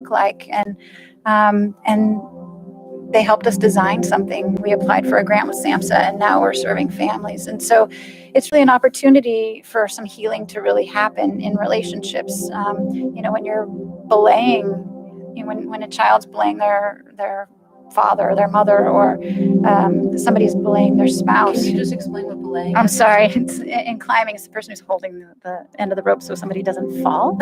look like, and they helped us design something. We applied for a grant with SAMHSA, and now we're serving families. And so it's really an opportunity for some healing to really happen in relationships. When you're belaying, when a child's belaying their father or their mother, or somebody's belaying their spouse. Can you just explain what belaying is? I'm sorry. In climbing, it's the person who's holding the end of the rope so somebody doesn't fall.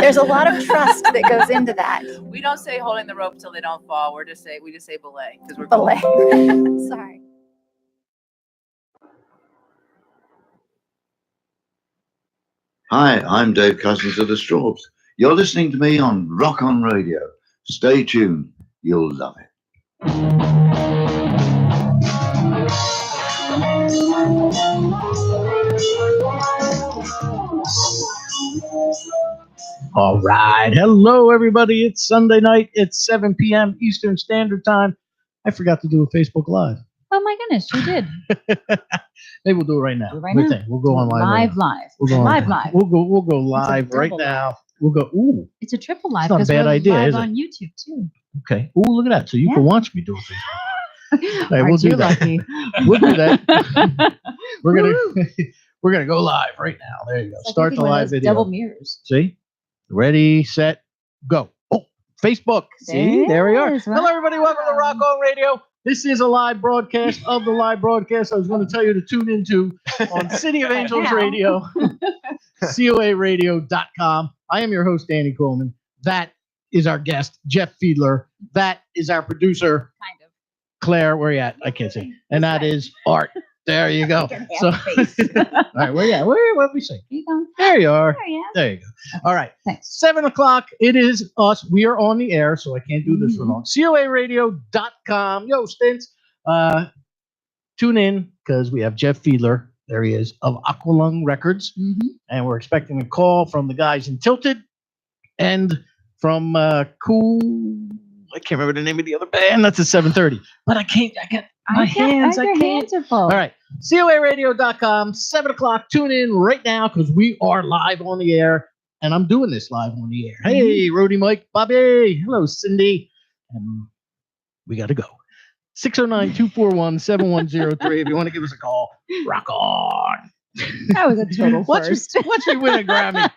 There's a lot of trust that goes into that. We don't say holding the rope till they don't fall. We just say belay because we're belay. Sorry. Hi, I'm Dave Cousins of the Strawbs. You're listening to me on Rock On Radio. Stay tuned. You'll love it. All right. Hello, everybody. It's Sunday night. It's 7 p.m. Eastern Standard Time. I forgot to do a Facebook Live. Oh, my goodness, you did. Maybe we'll do it right now. We'll go on live. We'll go live. Live. We'll go live right now. We'll go. Ooh, it's a triple live. It's not a bad idea, live is it? On YouTube too. Okay. Ooh, look at that. So you can watch me do it. All right, we'll do that. Lucky? We'll do that. We're gonna go live right now. There you go. Start the live video. Double mirrors. See? Ready, set, go. Oh, Facebook. See, there we are. Wow. Hello, everybody. Welcome to Rock On Radio. This is a live broadcast of the live broadcast I was going to tell you to tune into on City of Angels Radio, COARadio.com. I am your host, Danny Coleman. That is our guest, Jeff Fiedler. That is our producer, Kind of. Claire. Where you at? I can't see. And that is Art. There you go. So, all right, where you at? What we say? There you are. There you go. All right. Thanks. 7 o'clock. It is us. We are on the air, so I can't do this for long. COARadio.com. Yo, Stints. Tune in because we have Jeff Fiedler. There he is of Aqualung Records. Mm-hmm. And we're expecting a call from the guys in Tilted and from Cool. I can't remember the name of the other band. That's at 7:30. But I can't. I got my hands. I can't. Hands are full. All right. COARadio.com, 7 o'clock. Tune in right now because we are live on the air. And I'm doing this live on the air. Hey, Rody, Mike, Bobby. Hello, Cindy. And we got to go. 609-241-7103. If you want to give us a call, rock on. That was a total first. Watch me win a Grammy.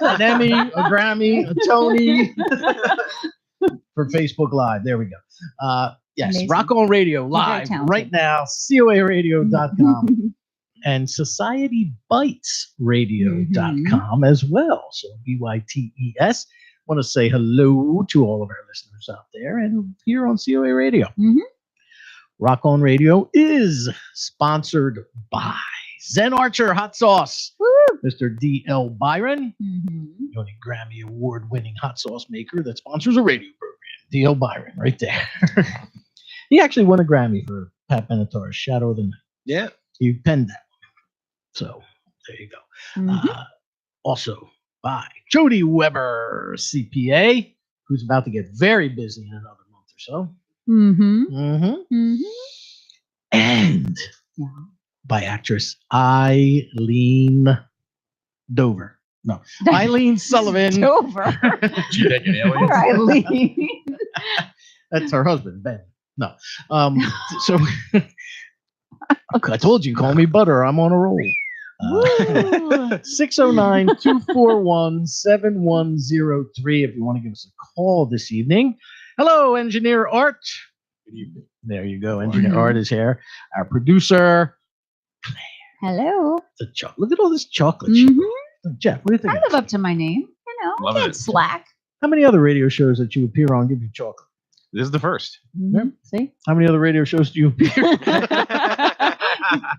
An Emmy, a Grammy, a Tony. For Facebook Live. There we go. Yes, amazing. Rock On Radio live right now, COARadio.com and SocietyBytesRadio.com as well. So BYTES. Want to say hello to all of our listeners out there and here on COA Radio. Mm-hmm. Rock On Radio is sponsored by Zen Archer Hot Sauce. Woo! Mr. D.L. Byron, the only Grammy Award-winning hot sauce maker that sponsors a radio program. D.L. Byron, right there. He actually won a Grammy for Pat Benatar's Shadow of the Night. Yeah. He penned that. So, there you go. Mm-hmm. Also, by Jody Weber, CPA, who's about to get very busy in another month or so. Mm-hmm. Mm-hmm. Mm-hmm. And by actress Eileen Dover. No, Eileen Sullivan. Dover. Poor Eileen. That's her husband, Ben. No. So I told you, call me Butter. I'm on a roll. 609-241-7103 if you want to give us a call this evening. Hello, Engineer Art. Good evening. There you go. Engineer Art is here. Our producer, Hello. Look at all this chocolate. Mm-hmm. Jeff, what do you think? I live up to my name. You know, Love I can't it. slack. How many other radio shows that you appear on give you chocolate? This is the first. Mm-hmm. See? How many other radio shows do you appear?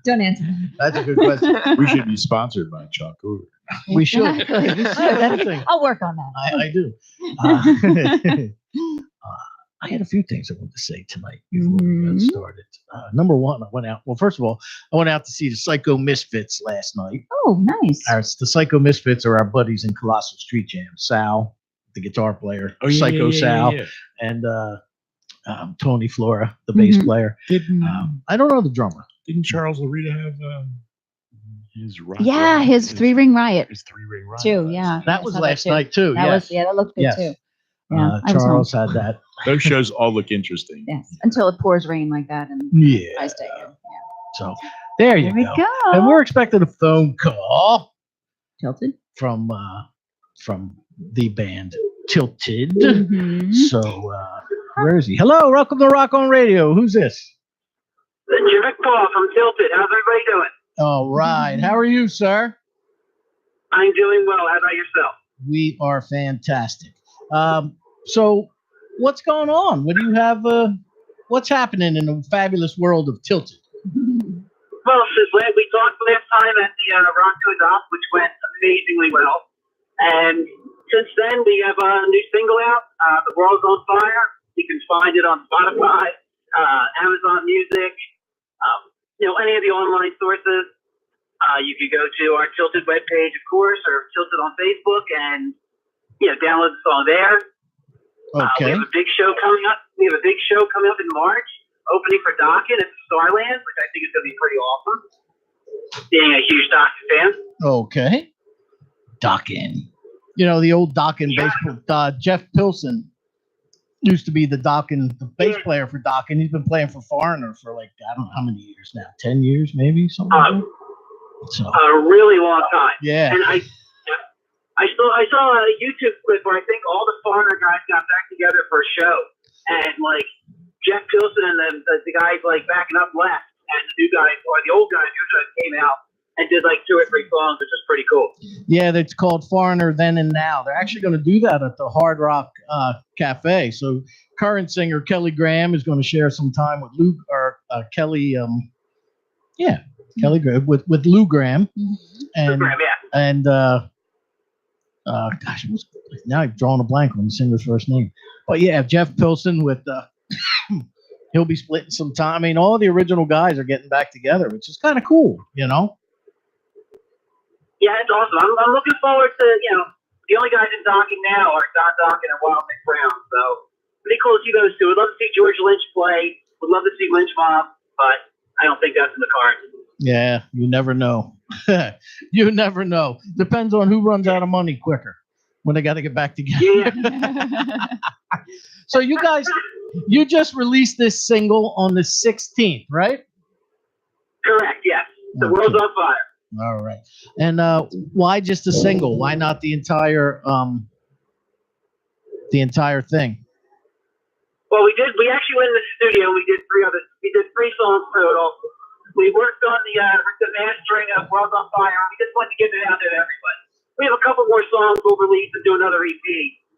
Don't answer. That's a good question. We should be sponsored by Chocolate. We should. Exactly. We should. I'll work on that. I do. I had a few things I wanted to say tonight before we got started. Number one, first of all, I went out to see the Psycho Misfits last night. Oh, nice. The Psycho Misfits are our buddies in Colossal Street Jam. Sal, the guitar player, Psycho Sal, and Tony Flora, the bass player. I don't know the drummer. Didn't Charles Larita have His rock Yeah, riot, his three-ring riot His three-ring riot. too. Yeah, That I was saw last too. night too. That was that looked good Yes. too. Yeah, I was Charles home. had that. Those shows all look interesting. Yes, until it pours rain like that and Yeah. I stay in. So there you There we go. go. And we're expecting a phone call Tilted. from the band Tilted. Mhm. So where is he? Hello, welcome to Rock on Radio. Who's this? Jimmy Paul from Tilted. How's everybody doing? All right. How are you, sir? I'm doing well. How about yourself? We are fantastic. So what's going on? What do you have? What's happening in the fabulous world of Tilted? Well, since we talked last time at the Rock Goes Off, which went amazingly well, and since then we have a new single out, "The World's on Fire." You can find it on Spotify, Amazon Music, any of the online sources. You could go to our Tilted webpage, of course, or Tilted on Facebook, and download the song there. Okay. We have a big show coming up. We have a big show coming up in March, opening for Dokken at the Starland, which I think is going to be pretty awesome. Being a huge Dokken fan. Okay. Dokken. You know, the old Dokken baseball. Jeff Pilson used to be the bass player for Dokken. He's been playing for Foreigner for like, I don't know how many years now. 10 years, maybe? Something like that. So. A really long time. Yeah. And I saw a YouTube clip where I think all the Foreigner guys got back together for a show. And like Jeff Pilson and the guys like backing up left, and the new guys or the old guys usually came out and did like 2 or 3 songs, which is pretty cool. Yeah, that's called Foreigner Then and Now. They're actually going to do that at the Hard Rock Cafe. So current singer Kelly Graham is going to share some time with Kelly. Kelly Graham with Lou Graham. And Graham, yeah. and gosh, now I've drawn a blank on the singer's first name. But yeah, Jeff Pilson with he'll be splitting some time. I mean, all the original guys are getting back together, which is kind of cool, you know. Yeah, it's awesome. I'm looking forward to, the only guys in Dokken now are Don Dokken and Wild Nick Brown. So pretty cool to see those two. Would love to see George Lynch play. Would love to see Lynch Mob, but I don't think that's in the cards. Yeah, you never know. You never know. Depends on who runs out of money quicker when they got to get back together. Yeah. So you guys, you just released this single on the 16th, right? Correct, yes. The Okay. World's on Fire. All right. And why just a single? Why not the entire thing? Well, we actually went in the studio and we did 3 songs total. We worked on the mastering of World's on Fire. We just wanted to get it out there to everybody. We have a couple more songs we'll release and do another EP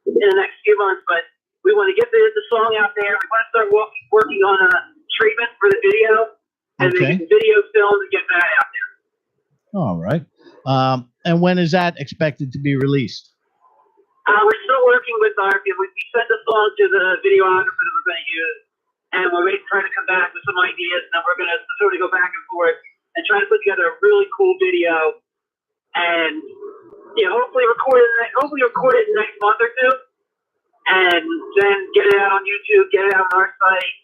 in the next few months, but we want to get the song out there. We want to start working on a treatment for the video and then video film and get that out there. All right. And when is that expected to be released? We're still working with we sent the song to the videographer that we're going to use, and we're trying to come back with some ideas, and then we're going to sort of go back and forth and try to put together a really cool video, and hopefully record it in the next month or two, and then get it out on YouTube, get it out on our site,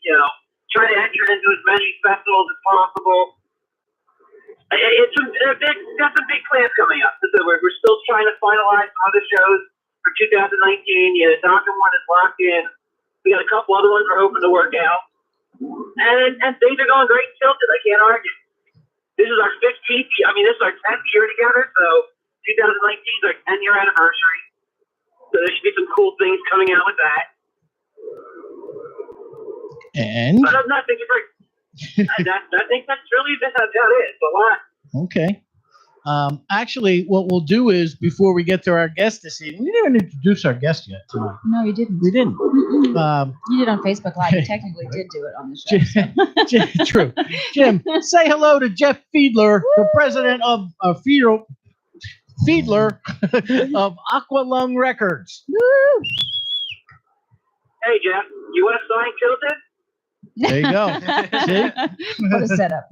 try to enter into as many festivals as possible. Got some big plans coming up. So we're still trying to finalize some other shows for 2019. The Dokken one is locked in. We got a couple other ones we're hoping to work out. And things are going great. Tilted, I can't argue. This is our 15th. This is our 10th year together. So 2019 is our 10-year anniversary. So there should be some cool things coming out with that. And but nothing great. I think that's really about it. It's a lot. Okay. Actually, what we'll do is before we get to our guest this evening, we didn't introduce our guest yet tonight. No, you didn't. We didn't. You did on Facebook Live. You technically did do it on the show. True. Jim, say hello to Jeff Fiedler, the president of Fiedler of Aqualung Records. Hey, Jeff, you want to sign Tilted? There you go. See? What a setup.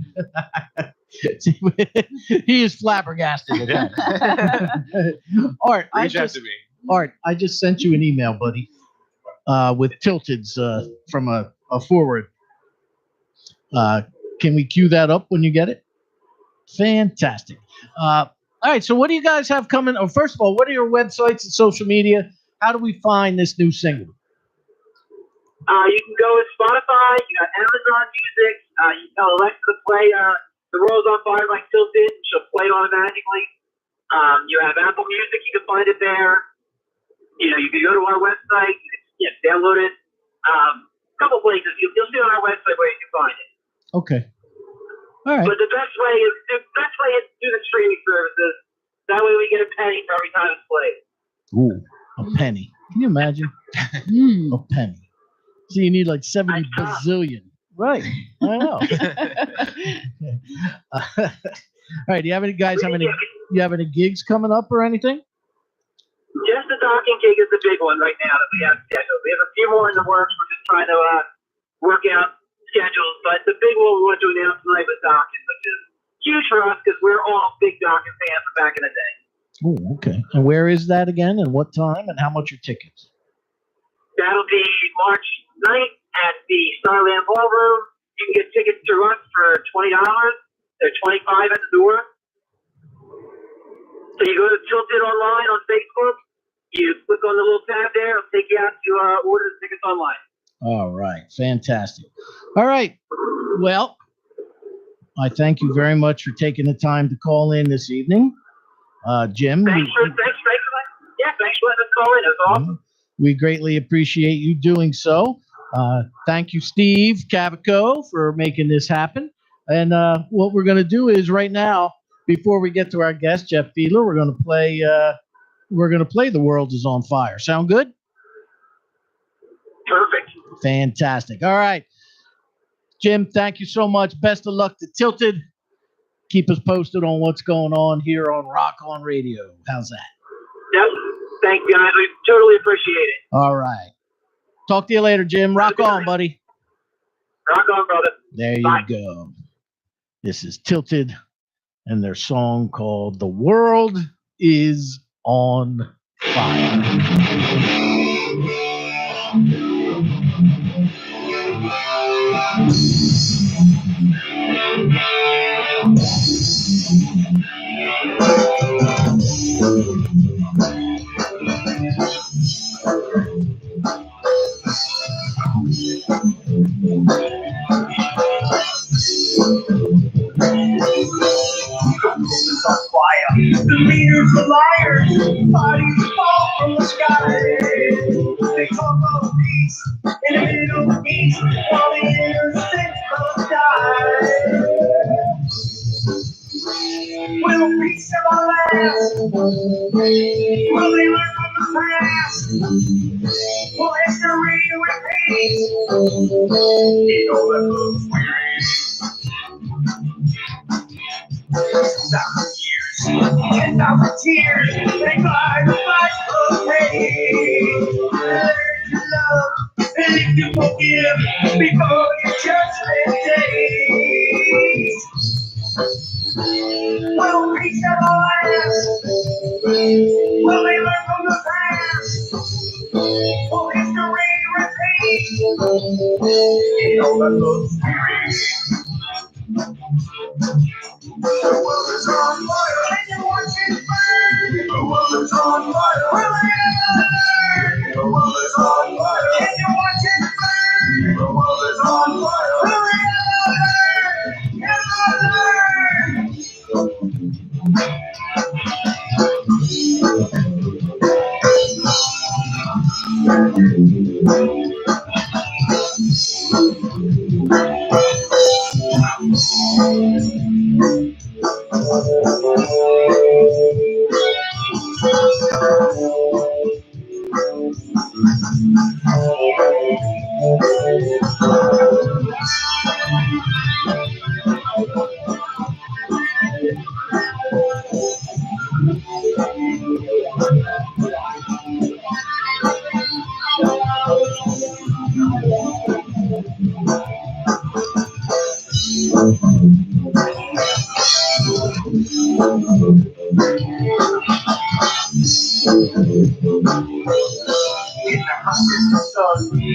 He is flabbergasted at that. Art, I just sent you an email, buddy, with Tilted's from a forward. Can we cue that up when you get it? Fantastic. All right. So what do you guys have coming? Oh, first of all, what are your websites and social media? How do we find this new single? You can go to Spotify, you got Amazon Music, you can tell Alexa to play The World's on Fire by Tilted, she'll play it automatically. You have Apple Music, you can find it there. You know, you can go to our website, you can download it. A couple places, you'll see on our website where you can find it. Okay. All right. But the best way is do the streaming services. That way we get a penny for every time it's played. Ooh, a penny. Can you imagine? A penny. So you need like 70 bazillion. Right. I know. All right. Do you have any gigs coming up or anything? Just the docking gig is the big one right now that we have scheduled. We have a few more in the works. We're just trying to work out schedules. But the big one we want to announce tonight was docking, which is huge for us because we're all big docking fans from back in the day. Oh, okay. And where is that again and what time and how much are tickets? That'll be March 9th at the Starland Ballroom. You can get tickets through us for $20. They're $25 at the door. So you go to Tilted online on Facebook. You click on the little tab there. It'll take you out to order the tickets online. All right. Fantastic. All right. Well, I thank you very much for taking the time to call in this evening. Jim. Thanks for letting us call in. It was awesome. We greatly appreciate you doing so. Thank you, Steve Cavaco, for making this happen. And what we're going to do is right now, before we get to our guest, Jeff Fiedler, we're going to play The World is on Fire. Sound good? Perfect. Fantastic. All right. Jim, thank you so much. Best of luck to Tilted. Keep us posted on what's going on here on Rock On Radio. How's that? Yep. Thank you, guys. We totally appreciate it. All right. Talk to you later, Jim. Rock on, buddy. Rock on, brother. There Bye. you go. This is Tilted and their song called The World is on Fire. The leaders are liars, bodies fall from the sky. They talk of peace in the Middle East, while the innocents must die. Will peace ever last? Will they learn from the past? Will history repeat? You know that looks weary. 1,000 years, 10,000 tears, they fly the fight of pain. Learn to love and if you forgive before your judgment day. Will peace ever last? Will they learn from the past? Will history repeat? You know that looks weary. The world is on fire, and you watch it burn. The world is on fire, will it ever learn? The world is on fire, and you watch it burn. The world is on fire, will it ever learn?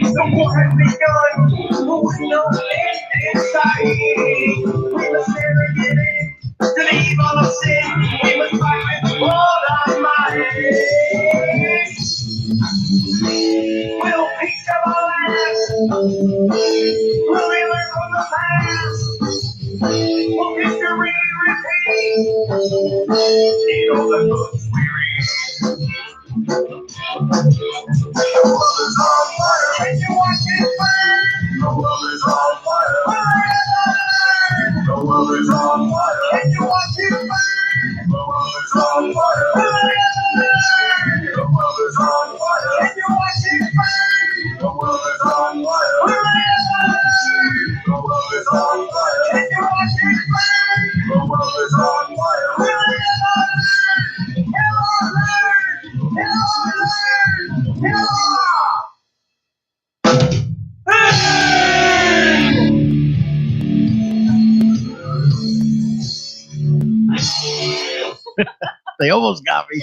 The war has begun, but we don't stand inside. We must never give in to the evil of sin. We must fight with all our might. We'll pick up our last. Will we learn from the past? Will history repeat? Need all the books we read. The world is on fire. Can you watch it burn? The world is on fire. The world is on fire. Can you watch it burn? The world is on fire. The world is on fire. Can you watch it burn? The world is on fire. The world is on fire. Can you watch it burn? The world is on fire. They almost got me.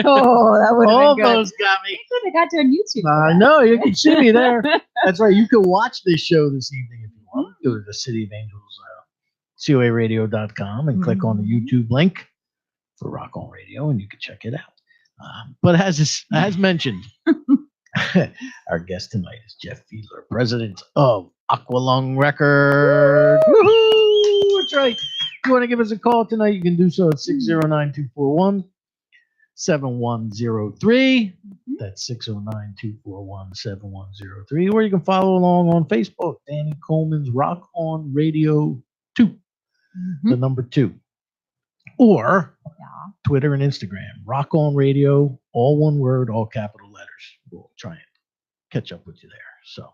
Oh, that would have been good. Almost got me. They could have got you on YouTube. I know, you can see me there. That's right. You can watch this show this evening if you want. Go to the City of Angels, coaradio.com, and click on the YouTube link for Rock On Radio, and you can check it out. But as mentioned, our guest tonight is Jeff Fiedler, president of Aqualung Records. Woohoo! That's right. If you want to give us a call tonight, you can do so at 609-241-7103. That's 609-241-7103. Or you can follow along on Facebook, Danny Coleman's Rock On Radio 2, the number 2. Or Twitter and Instagram, Rock On Radio, all one word, all capital letters. We'll try and catch up with you there. So,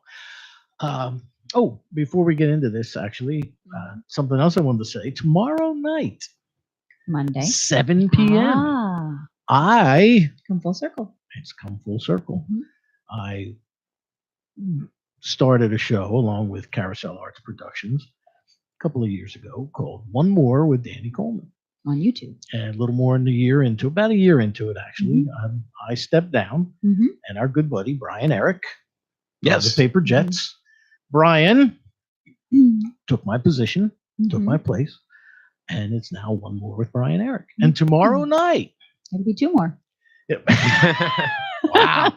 before we get into this, actually, something else I wanted to say. Tomorrow night, Monday, 7 p.m. Come full circle. It's come full circle. I started a show along with Carousel Arts Productions a couple of years ago called One More with Danny Coleman On YouTube. and a little more than about a year into it, actually. I stepped down, and our good buddy Brian Eric, of the Paper Jets, Brian took my position, took my place, and it's now One More with Brian Eric. And tomorrow night, It'll be 2 more. Wow.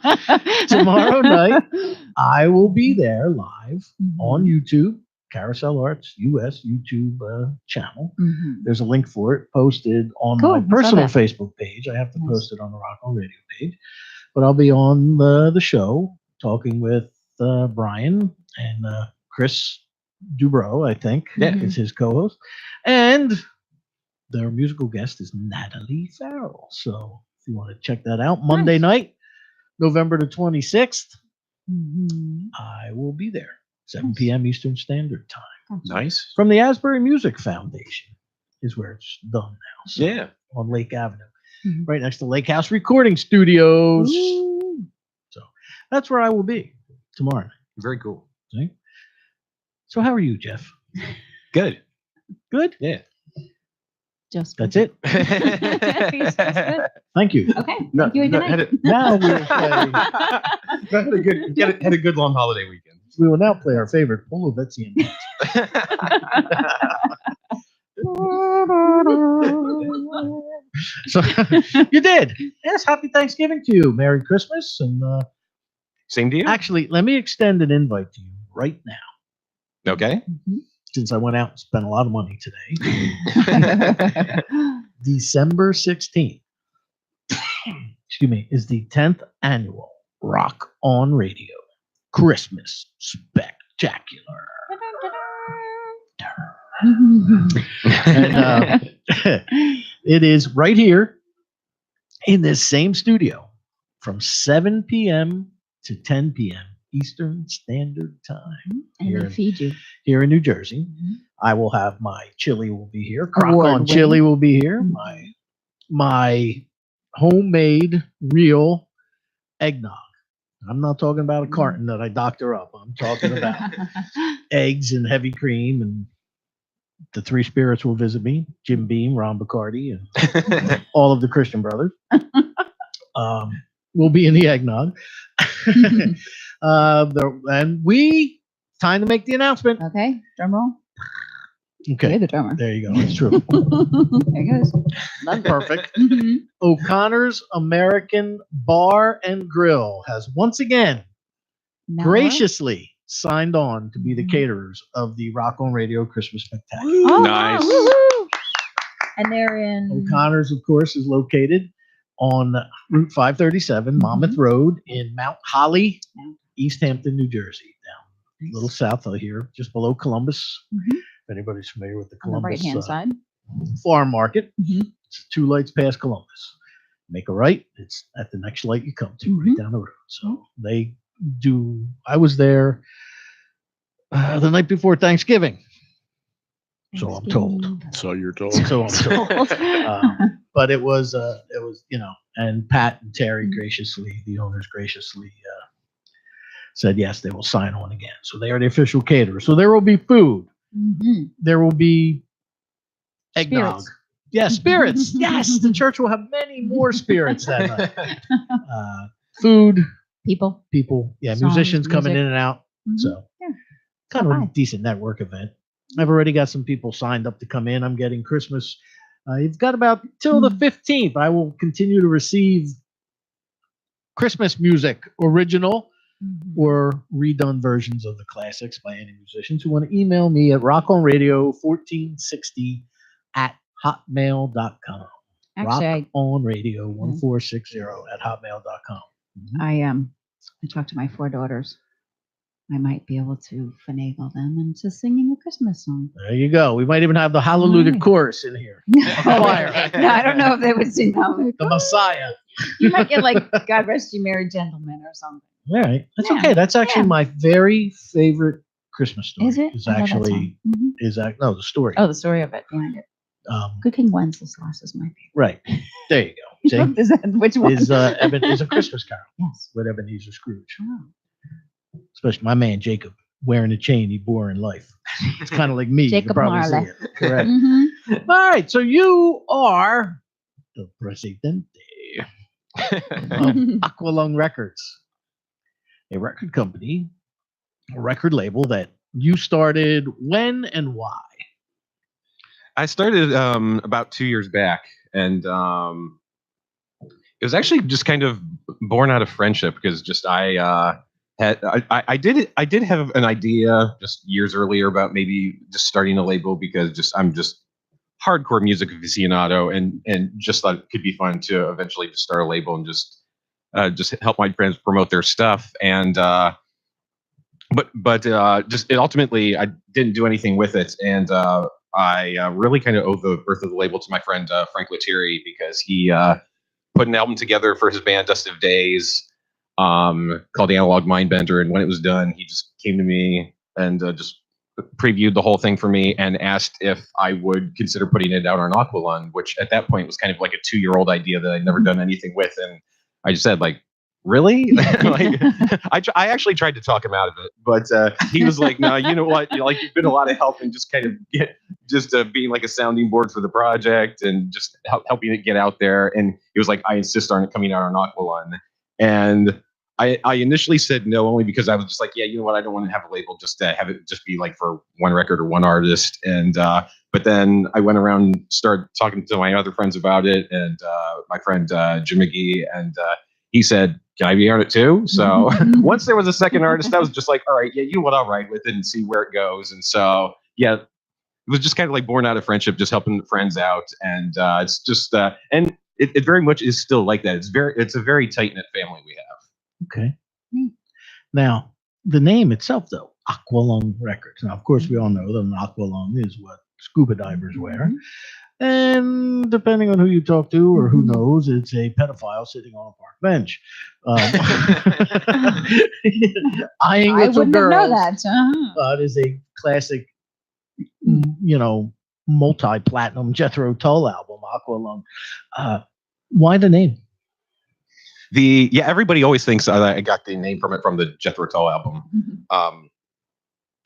Tomorrow night, I will be there live on YouTube, Carousel Arts US YouTube channel. There's a link for it posted on my personal Facebook page. I have to post it on the Rock On Radio page. But I'll be on the show talking with Brian and Chris Dubrow, I think, is his co-host. And their musical guest is Natalie Farrell. So if you want to check that out, Monday night, November the 26th, I will be there, 7 p.m. Eastern Standard Time. Nice. From the Asbury Music Foundation is where it's done now. So Yeah. on Lake Avenue, right next to Lake House Recording Studios. So that's where I will be tomorrow night. Very cool. See? So how are you, Jeff? Good. Good? Yeah. Just That's it. He's just good. Thank you. Okay. Thank you. Good night. Now we will play, had a good long holiday weekend. we will now play our favorite Polovetzian. So you did. Yes, happy Thanksgiving to you. Merry Christmas. And Same to you. actually, let me extend an invite to you right now. Okay. Since I went out and spent a lot of money today. December 16th, excuse me, is the 10th annual Rock On Radio Christmas Spectacular. And, it is right here in this same studio from 7 p.m. to 10 p.m. Eastern Standard Time. And they feed you. Here in New Jersey. I will have my chili will be here. Crock Award on winning. chili will be here. My homemade real eggnog. I'm not talking about a carton that I doctor up. I'm talking about eggs and heavy cream, and the three spirits will visit me: Jim Beam, Ron Bacardi, and all of the Christian brothers. Will be in the eggnog. And time to make the announcement. Okay. Drum roll. Okay. You're the drummer. There you go. That's true. There it goes. Love Perfect. Mhm. O'Connor's American Bar and Grill has once again Now graciously signed on to be the Mhm. caterers of the Rock on Radio Christmas Spectacular. we're- Oh, Nice. woo-hoo. And they're in. O'Connor's, of course, is located on Route 537, Monmouth Road in Mount Holly, East Hampton, New Jersey. Down a little south of here, just below Columbus. Mhm. If anybody's familiar with the On the Columbus right-hand side. farm market, Mhm. it's 2 lights past Columbus. Make a right, it's at the next light you come to, right down the road. So they do. I was there the night before Thanksgiving. So I'm told. So you're told. So I'm told. But it was, and Pat and Terry graciously, the owners graciously said yes, they will sign on again. So they are the official caterers. So there will be food. Mhm. There will be eggnog. Spirits. Yes, spirits. Yes, the church will have many more spirits that night. Food, People. people, Songs, musicians coming music. in and out. Mhm. So Yeah. kind of a Not bad. decent network event. I've already got some people signed up to come in. I'm getting Christmas. You've got about till the 15th. I will continue to receive Christmas music, original Mhm. or redone versions of the classics by any musicians who want to email me at rockonradio1460 at hotmail.com. Actually, Rockonradio1460 at hotmail.com. I talked to my 4 daughters. I might be able to finagle them into singing a Christmas song. There you go. We might even have the Hallelujah Right. chorus in here. Choir. No, I don't know if they would sing that. The Messiah. You might get like "God Rest You Merry Gentlemen" or something. All right. That's Yeah. okay. That's actually Yeah. my very favorite Christmas story. Is it? Is I love that actually, song. Mhm. no, the story. Oh, the story of it behind it. Good King Wenceslas is my favorite. Right. There you go. See? Is that which one? Is a Christmas Carol Yes. with Ebenezer Scrooge. Oh. Especially my man Jacob wearing a chain he bore in life. It's kind of like me. You Jacob can probably Marley. see it. Correct. Mhm. All right. So you are the presidente of Aqualung Records, a record company, a record label that you started when and why? I started about 2 years back, and it was actually just kind of born out of friendship because just I did have an idea just years earlier about maybe just starting a label because I'm just hardcore music aficionado and just thought it could be fun to eventually just start a label and just help my friends promote their stuff and but just ultimately I didn't do anything with it and I really kind of owe the birth of the label to my friend Frank Lettieri because he put an album together for his band Dust of Days called The Analog Mindbender, and when it was done, he just came to me and just previewed the whole thing for me and asked if I would consider putting it out on Aqualung, which at that point was kind of like a 2-year-old idea that I'd never done anything with, and I just said like, really? Like, I actually tried to talk him out of it, but he was like, no, you know what? You've been a lot of help in just kind of being like a sounding board for the project and just helping it get out there. And he was like, I insist on it coming out on Aqualung. And I initially said no, only because I was just like, yeah, you know what? I don't want to have a label just to have it just be like for one record or one artist. And but then I went around, started talking to my other friends about it, and my friend Jim McGee, and he said, can I be on it too? So once there was a second artist, I was just like, all right, yeah, you know what? I'll write with it and see where it goes. And so, yeah, it was just kind of like born out of friendship, just helping friends out. And it's just, and it very much is still like that. It's a very tight knit family we have. Okay. Now, the name itself, though, Aqualung Records. Now, of course, we all know that an aqualung is what scuba divers wear. And depending on who you talk to or who knows, it's a pedophile sitting on a park bench. Eyeing I little wouldn't have known girls. that. It is a classic, multi-platinum Jethro Tull album, Aqualung. Why the name? Everybody always thinks I got the name from the Jethro Tull album,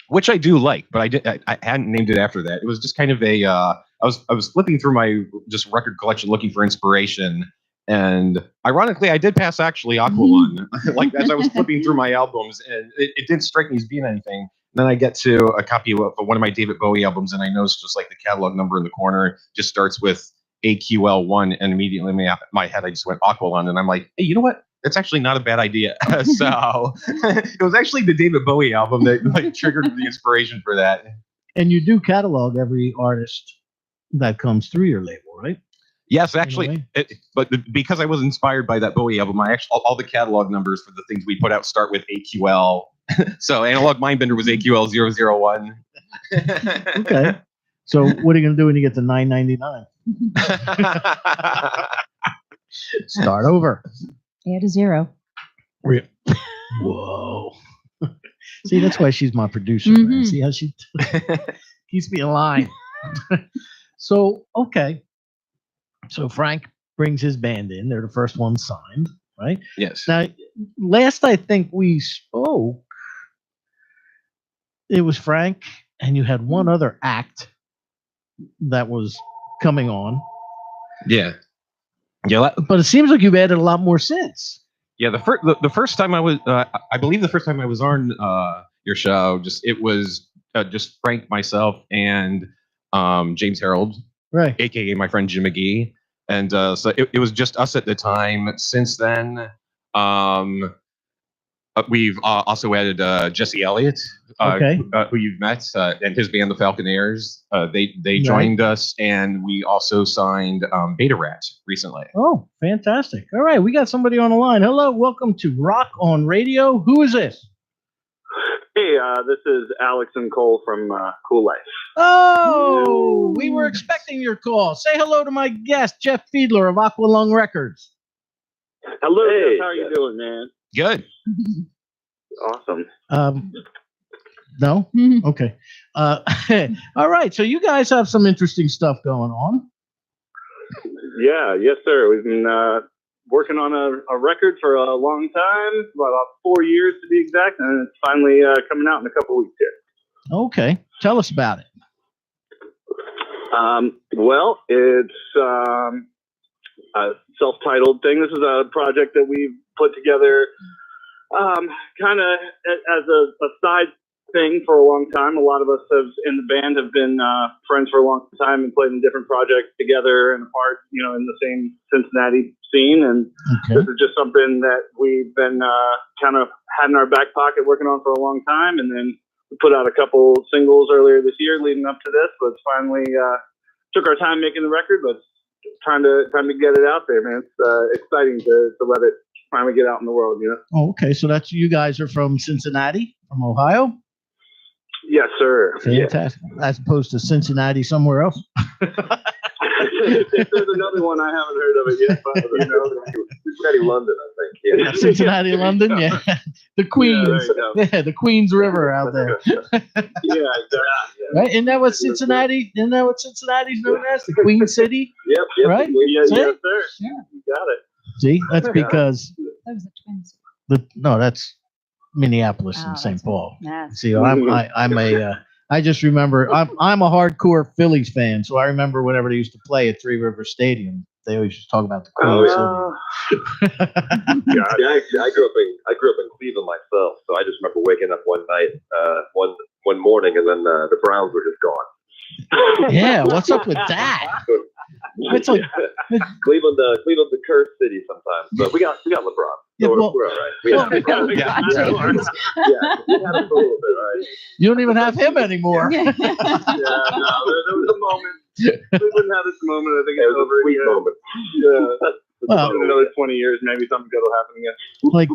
which I do like, but I hadn't named it after that. It was just kind of a I was flipping through my just record collection looking for inspiration, and ironically, I did pass actually Aqualung like as I was flipping through my albums, and it didn't strike me as being anything. Then I get to a copy of one of my David Bowie albums, and I notice just like the catalog number in the corner just starts with AQL1, and immediately in my head I just went Aqualung, and I'm like, hey, you know what? That's actually not a bad idea. So it was actually the David Bowie album that like triggered the inspiration for that. And you do catalog every artist that comes through your label, right? Yes, actually, because I was inspired by that Bowie album, all the catalog numbers for the things we put out start with AQL. So Analog Mindbender was AQL 001. Okay. So what are you gonna do when you get to 999? Start over. Add a 0. Whoa. See, that's why she's my producer. Man. See how she keeps me in line. So, okay. So Frank brings his band in. They're the first one signed, right? Yes. Now, last I think we spoke, it was Frank, and you had one other act that was coming on. Yeah. Yeah. But it seems like you've added a lot more since. Yeah. The first time I was, I believe the first time I was on your show, it was just Frank, myself, and James Harold, right? AKA my friend Jim McGee. And so it was just us at the time. Since then, we've also added Jesse Elliott, who you've met, and his band, the Falconeers. They joined us, and we also signed Beta Rat recently. Oh, fantastic. All right, we got somebody on the line. Hello, welcome to Rock on Radio. Who is this? Hey, this is Alex and Cole from Cool Life. Oh, we were expecting your call. Say hello to my guest, Jeff Fiedler of Aqualung Records. Hello, Jeff. How are you doing, man? Good. Awesome. No? Okay. All right, so you guys have some interesting stuff going on. Yeah, yes, sir. We've been working on a record for a long time, about 4 years to be exact, and it's finally coming out in a couple weeks here. Okay. Tell us about it. Well, it's a self-titled thing. This is a project that we've put together kind of as a side thing for a long time. A lot of us in the band have been friends for a long time and played in different projects together and apart, in the same Cincinnati scene. And This is just something that we've been kind of had in our back pocket working on for a long time. And then we put out a couple singles earlier this year leading up to this, but it's finally took our time making the record, but time to get it out there, man. It's exciting to let it finally get out in the world, Oh, okay. So that's you guys are from Cincinnati, from Ohio? Yes, sir. Fantastic. Yeah. As opposed to Cincinnati somewhere else? There's another one I haven't heard of it yet, but Cincinnati, London, I think. Yeah. Cincinnati, London, yeah. The Queens. Yeah, the Queens River out there. Yeah, exactly. Right? Isn't that what Cincinnati's known as? The Queen City? Yep. Right? Yes, sir. Yeah. You got it. See, that's because That was the Twins. that's Minneapolis and St. Paul. Nice. See, I just remember I'm a hardcore Phillies fan, so I remember whenever they used to play at Three River Stadium, they always used to talk about the Queen City. I grew up in Cleveland myself, so I just remember waking up one night, one morning, and then the Browns were just gone. Yeah, what's up with that? It's like Cleveland's a cursed city sometimes, but we got LeBron. So we're all right. We had him for a little bit, right? You don't even have him anymore. Yeah, no, there was a moment. Cleveland had this moment. I think it was a sweet moment. Yeah. Well, in another 20 years, maybe something good will happen again. Like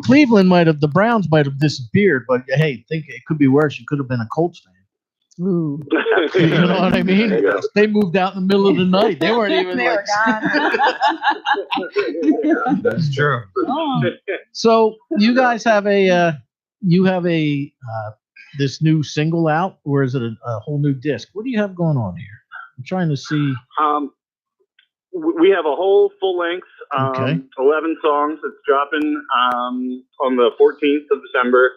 the Browns might have disappeared, but hey, think it could be worse. You could have been a Colts fan. Ooh. You know what I mean? They moved out in the middle of the night. They weren't even They were gone. That's true. Oh. So you guys have this new single out, or is it a whole new disc? What do you have going on here? I'm trying to see. We have a whole full length, 11 songs. It's dropping on the 14th of December.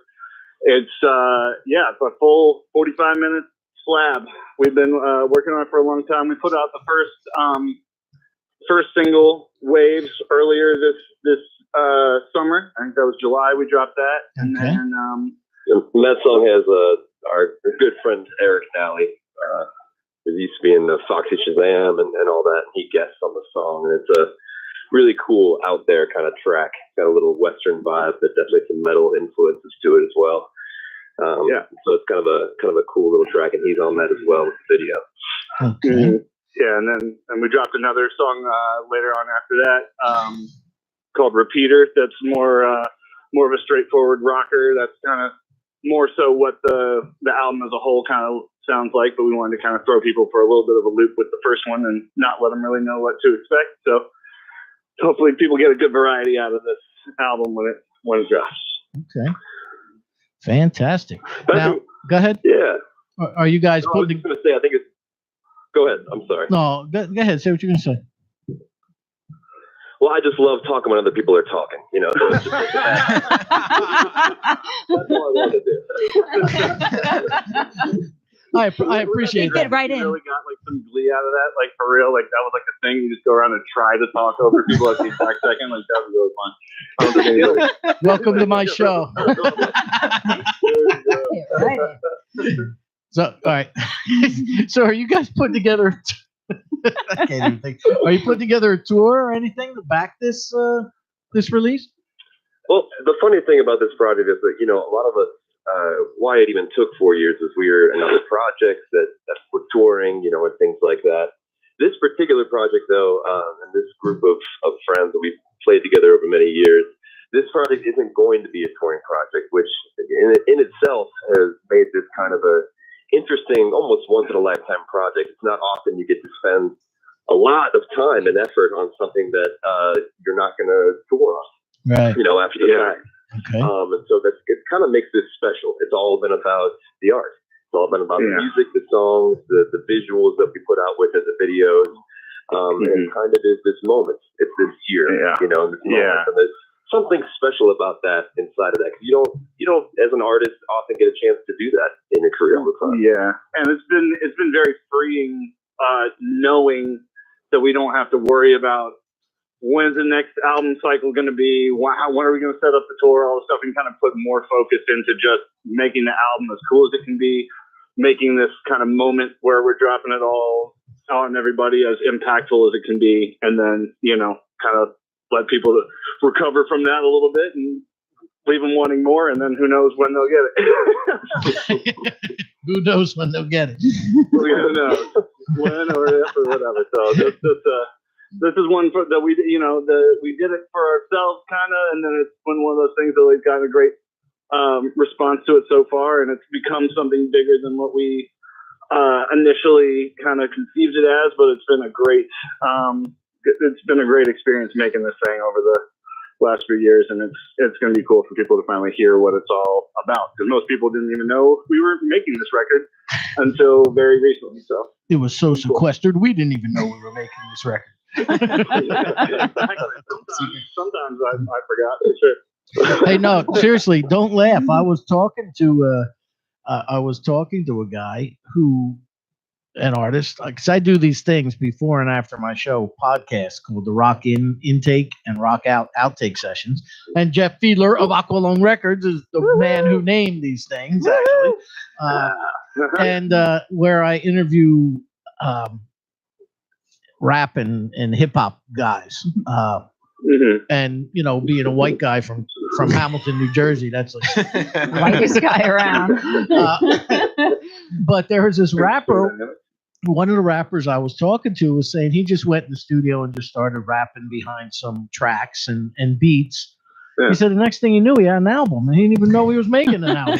It's it's a full 45-minute slab. We've been working on it for a long time. We put out the first single, Waves, earlier this summer. I think that was July. We dropped that, and then that song has our good friend Eric Nally. He used to be in the Foxy Shazam and all that. And he guests on the song, and it's a really cool out there kind of track. Got a little Western vibe, but definitely some metal influences to it as well. So it's kind of a cool little track, and he's on that as well with the video. Okay. Yeah, and we dropped another song later on after that called Repeater. That's more of a straightforward rocker. That's kind of more so what the album as a whole kind of sounds like, but we wanted to kind of throw people for a little bit of a loop with the first one and not let them really know what to expect. So hopefully people get a good variety out of this album when it drops. Okay. Fantastic. Now, go ahead. Yeah. Are you guys I was just going to say, I think it's. Go ahead. I'm sorry. No, go ahead. Say what you're going to say. Well, I just love talking when other people are talking. You know, so it's just that's all I want to do. I appreciate that. Get right in. Really got like some glee out of that, like for real. Like that was like a thing. You just go around and try to talk over people at the exact second. Like that was really fun. Welcome to my show. So, all right. So, are you guys putting together? I can't even think. Are you putting together a tour or anything to back this release? Well, the funny thing about this project is that, you know, a lot of us, why it even took 4 years is we were in other projects that were touring, you know, and things like that. This particular project, though, and this group of friends that we've played together over many years, this project isn't going to be a touring project, which in itself has made this kind of a interesting, almost once in a lifetime project. It's not often you get to spend a lot of time and effort on something that you're not going to tour on, right? You know, after the fact. Okay. And so it kind of makes this special. It's all been about the art. It's all been about the music, the songs, the visuals that we put out with it, the videos. And kind of is this moment. It's this year, you know, this moment. And there's something special about that inside of that. Because you don't, as an artist, often get a chance to do that in your career all the time. Yeah, and it's been very freeing knowing that we don't have to worry about when's the next album cycle going to be, when are we going to set up the tour, all the stuff, and kind of put more focus into just making the album as cool as it can be, making this kind of moment where we're dropping it all on everybody as impactful as it can be, and then, you know, kind of let people recover from that a little bit and leave them wanting more, and then who knows when they'll get it. Who knows when they'll get it? Who knows when or if or whatever. So this is one that we, you know, we did it for ourselves kind of, and then it's been one of those things that we've gotten a great response to it so far, and it's become something bigger than what we initially kind of conceived it as. But it's been a great experience making this thing over the last few years, and it's going to be cool for people to finally hear what it's all about, because most people didn't even know we were making this record until very recently. So it was so sequestered, we didn't even know we were making this record. Sometimes I forgot for sure. Hey, no, seriously, don't laugh. I was talking to a guy an artist, because I do these things before and after my show podcast called the Rock Intake and Rock Outtake Sessions. And Jeff Fiedler of Aqualung Records is the man who named these things, actually. And where I interview rap and hip hop guys. And, you know, being a white guy from Hamilton, New Jersey, that's like whitest guy around. But there was this rapper. One of the rappers I was talking to was saying he just went in the studio and just started rapping behind some tracks and beats. Yeah. He said the next thing he knew, he had an album, and he didn't even know he was making an album.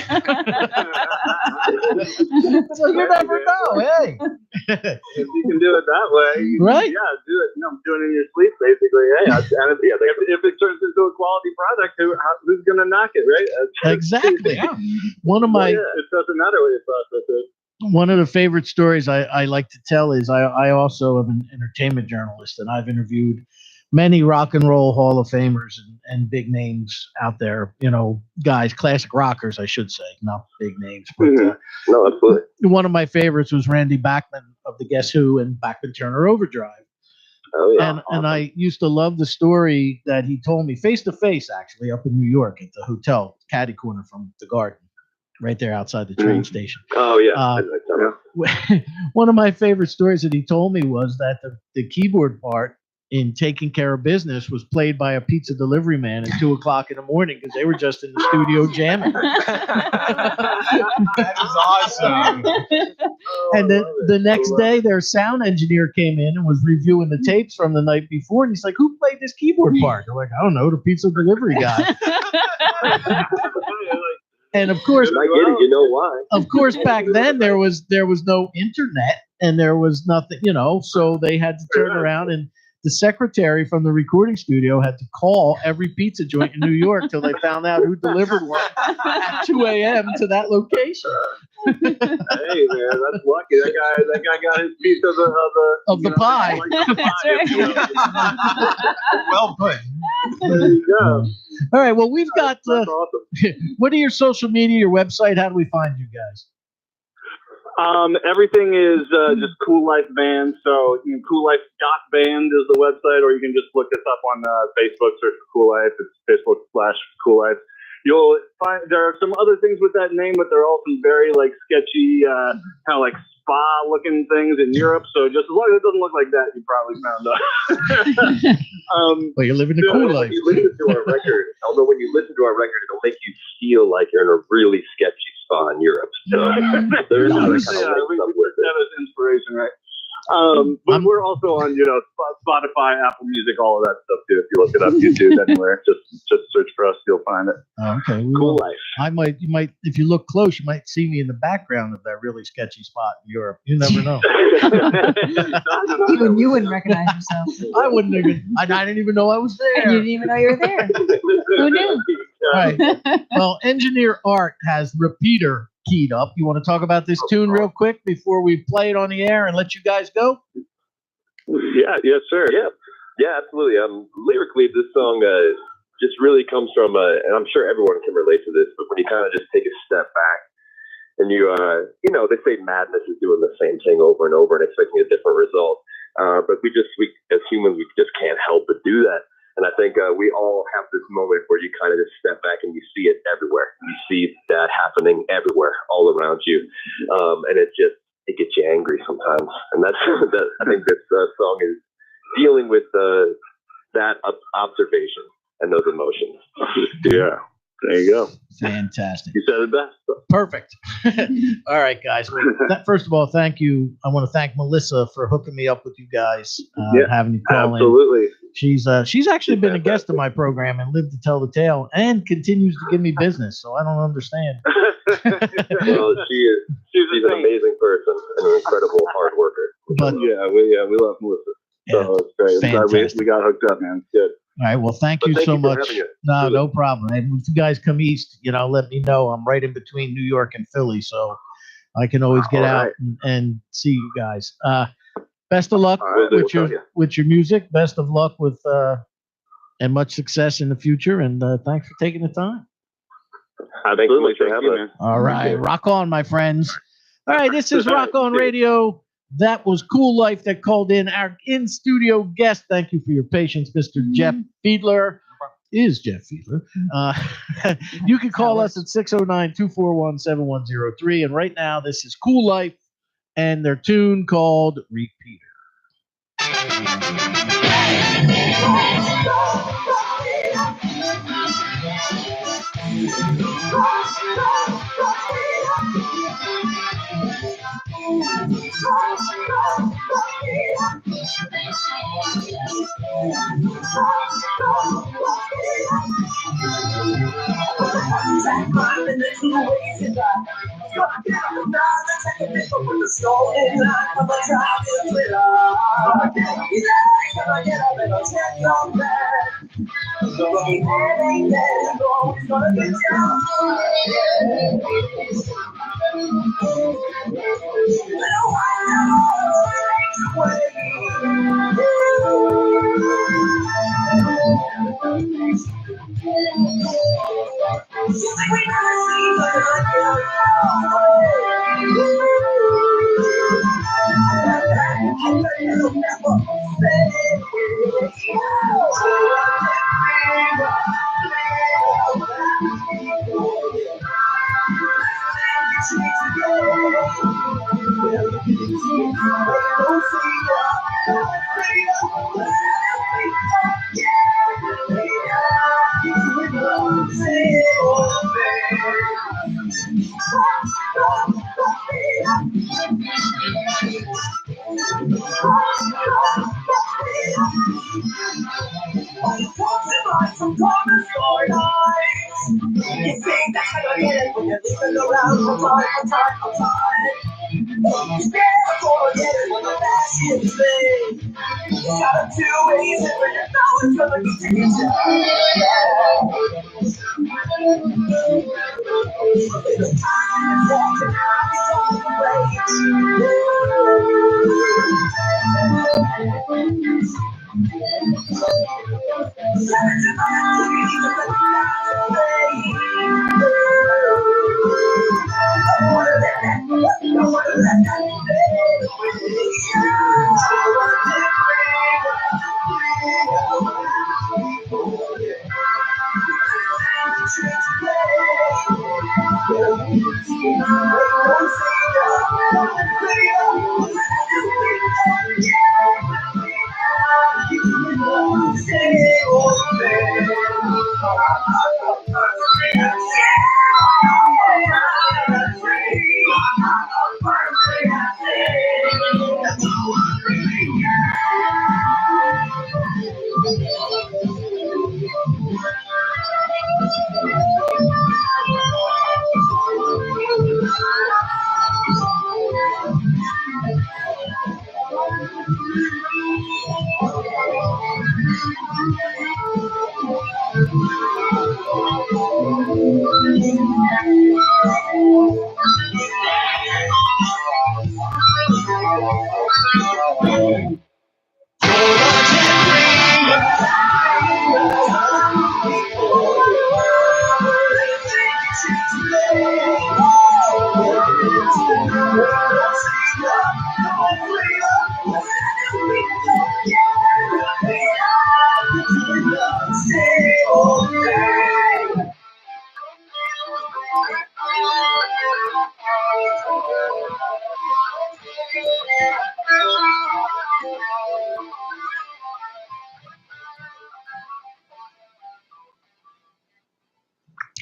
So you never know, hey. If you can do it that way, right? Yeah, do it. You know, do it in your sleep, basically. Hey, if it turns into a quality product, who's going to knock it, right? Exactly. One of my. It doesn't matter what you process it. One of the favorite stories I like to tell is I also am an entertainment journalist, and I've interviewed many rock and roll Hall of Famers and big names out there, you know, guys, classic rockers, I should say, not big names. But, no, absolutely. One of my favorites was Randy Bachman of the Guess Who and Bachman Turner Overdrive. Oh, yeah. And I used to love the story that he told me face to face, actually, up in New York at the hotel, catty corner from the Garden. right there outside the train station. Oh yeah. One of my favorite stories that he told me was that the keyboard part in Taking Care of Business was played by a pizza delivery man at 2:00 in the morning because they were just in the studio jamming. That is awesome. And then the next day, their sound engineer came in and was reviewing the tapes from the night before. And he's like, "Who played this keyboard part?" They're like, "I don't know, the pizza delivery guy." And of course, I get it. You know why? Of course, back then there was no internet and there was nothing, so they had to turn around, and the secretary from the recording studio had to call every pizza joint in New York till they found out who delivered one at 2 a.m. to that location. Hey man, that's lucky. That guy got his piece of the pie. Well put. There you go. All right. Well, we've got. That's awesome. What are your social media, your website? How do we find you guys? Everything is just Cool Life Band. So coollife.band is the website, or you can just look us up on Facebook, search for Cool Life. It's Facebook.com/Cool Life. You'll find there are some other things with that name, but they're all some very sketchy, kind of like spa looking things in Europe. So just as long as it doesn't look like that, you probably found out. Well, you're living the cool life. When you listen to our record, although when you listen to our record, it'll make you feel like you're in a really sketchy spa in Europe. So there's another kind of we took that as inspiration, right? But we're also on, Spotify, Apple Music, all of that stuff too. If you look it up, YouTube, anywhere, just search for us, you'll find it. Okay, Cool Life. You might, if you look close, you might see me in the background of that really sketchy spot in Europe. You never know. Even you wouldn't recognize yourself. I wouldn't even. I didn't even know I was there. You didn't even know you were there. Who knew? All right. Well, Engineer Art has Repeater keyed up. You want to talk about this tune real quick before we play it on the air and let you guys go? Yeah. Yes, sir. Yeah, absolutely. Lyrically, this song just really comes from, and I'm sure everyone can relate to this, but when you kind of just take a step back and you they say madness is doing the same thing over and over and expecting a different result. But we as humans, we just can't help but do that. And I think we all have this moment where you kind of just step back and you see it everywhere. You see that happening everywhere, all around you. And it gets you angry sometimes. And that's I think this song is dealing with that observation and those emotions. Yeah. There you go. Fantastic. You said it best. Perfect. All right, guys. Well, first of all, thank you. I want to thank Melissa for hooking me up with you guys, having you call absolutely. in. She's actually been a guest of my program and lived to tell the tale and continues to give me business. So I don't understand. Well, she's an amazing person and an incredible hard worker. But we love Melissa. So it's great. I'm glad we got hooked up, man. Good. All right. Well, thank you so much. No problem. And if you guys come east, let me know. I'm right in between New York and Philly, so I can always get out and see you guys. Best of luck with your music. Best of luck with and much success in the future. And thanks for taking the time. Thanks so much for having us. All right. Rock on, my friends. All right. This is Rock On Radio. That was Cool Life that called in our in-studio guest. Thank you for your patience, Mr. Jeff Fiedler. Is Jeff Fiedler. You can call us at 609-241-7103. And right now, this is Cool Life and their tune called Repeater.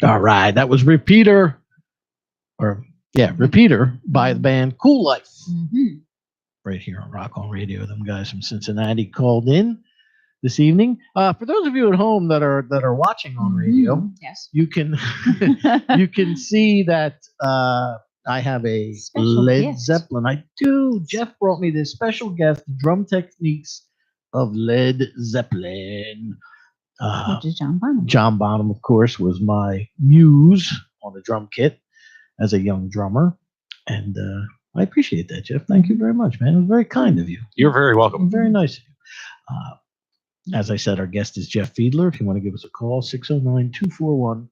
All right, that was Repeater, Repeater by the band Cool Life. Mm-hmm. Right here on Rock On Radio. Them guys from Cincinnati called in this evening. For those of you at home that are watching on radio, yes, you can you can see that I have a Special Led gift. Zeppelin. I do. Jeff brought me this special guest, Drum Techniques of Led Zeppelin. which is John Bonham. John Bonham, of course, was my muse on the drum kit as a young drummer. And I appreciate that, Jeff. Thank you very much, man. It was very kind of you. You're very welcome. Very nice of you. As I said, our guest is Jeff Fiedler. If you want to give us a call, 609-241-7103.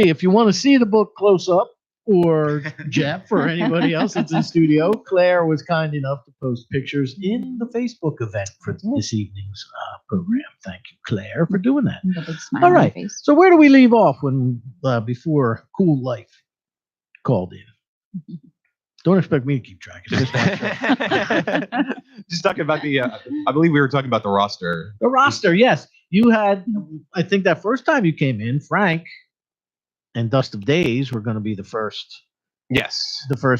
If you want to see the book close up, or Jeff or anybody else that's in studio, Claire was kind enough to post pictures in the Facebook event for this evening's program. Thank you, Claire, for doing that. With a big smile All on her right. face. So where do we leave off when before Cool Life called in? Don't expect me to keep track of this. Just talking about the, I believe we were talking about the roster. The roster, yes. You had, I think that first time you came in, Frank and Dust of Days were going to be the first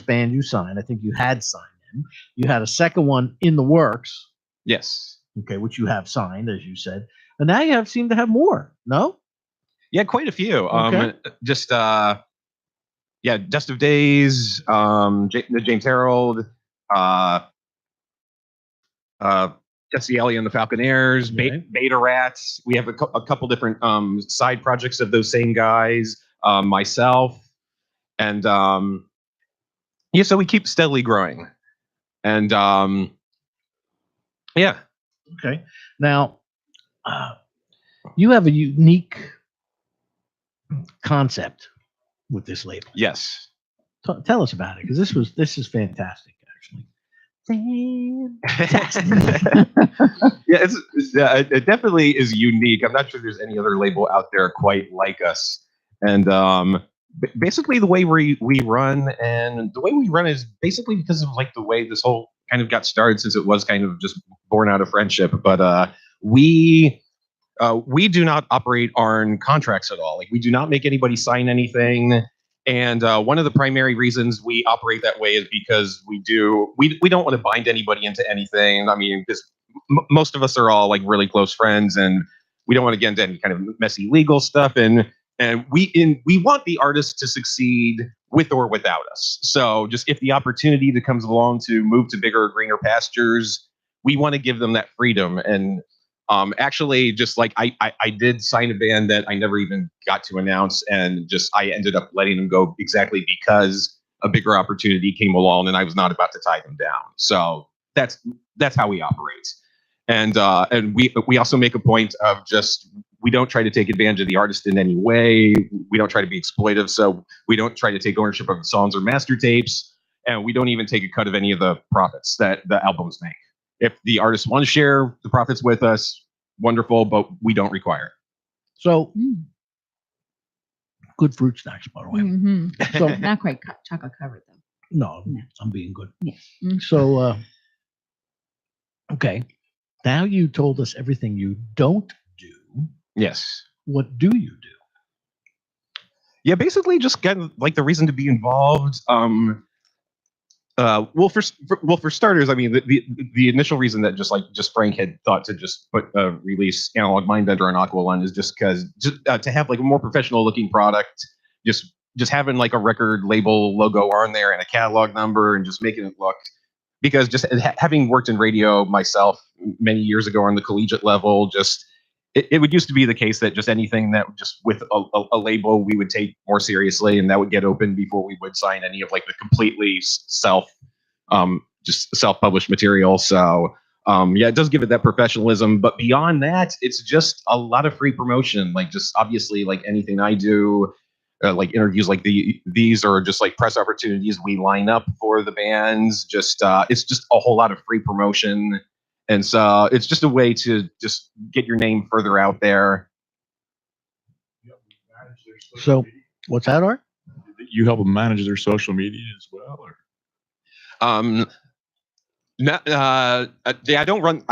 band you signed. I think you had signed them. You had a second one in the works. Yes. Okay, which you have signed, as you said. And now you seem to have more, no? Yeah, quite a few. Okay. Dust of Days, the James Herald, Jesse Ellie and the Falconeers, Right. Beta Rats. We have a couple different side projects of those same guys, myself. And so we keep steadily growing. And yeah. Okay. Now, you have a unique concept with this label. Yes. Tell us about it, because this is fantastic, actually. Fantastic. Yeah, it definitely is unique. I'm not sure there's any other label out there quite like us. And Basically the way we run, and the way we run is basically because of like the way this whole kind of got started, since it was kind of just born out of friendship. But we do not operate on contracts at all. Like we do not make anybody sign anything. And one of the primary reasons we operate that way is because we don't want to bind anybody into anything. I mean, because most of us are all like really close friends, and we don't want to get into any kind of messy legal stuff. And we want the artists to succeed with or without us. So just if the opportunity that comes along to move to bigger, greener pastures, we want to give them that freedom. And actually, just like I did sign a band that I never even got to announce, and just I ended up letting them go exactly because a bigger opportunity came along, and I was not about to tie them down. So that's how we operate. And we also make a point of just, we don't try to take advantage of the artist in any way. We don't try to be exploitive. So we don't try to take ownership of the songs or master tapes, and we don't even take a cut of any of the profits that the albums make. If the artists want to share the profits with us, wonderful, but we don't require it. So good fruit snacks, by the way. Mm-hmm. So Not quite chocolate covered though. no, No. I'm being good. Yeah. Mm-hmm. So okay, now you told us everything you don't do. Yes. What do you do? Yeah, basically just kind of like the reason to be involved. Well, for starters, I mean, the initial reason that just Frank had thought to just release Analog Mindbender on Aqualung is just because to have like a more professional looking product, just having like a record label logo on there and a catalog number and just making it look. Because just having worked in radio myself many years ago on the collegiate level, just it would used to be the case that just anything that just with a label we would take more seriously, and that would get open before we would sign any of like the completely self-published material. So yeah, it does give it that professionalism, but beyond that, it's just a lot of free promotion. Like just obviously like anything I do, like interviews like these are just like press opportunities we line up for the bands. Just it's just a whole lot of free promotion. And so it's just a way to just get your name further out there. So what's that, Art? You help them manage their social media as well, or? Yeah, I don't run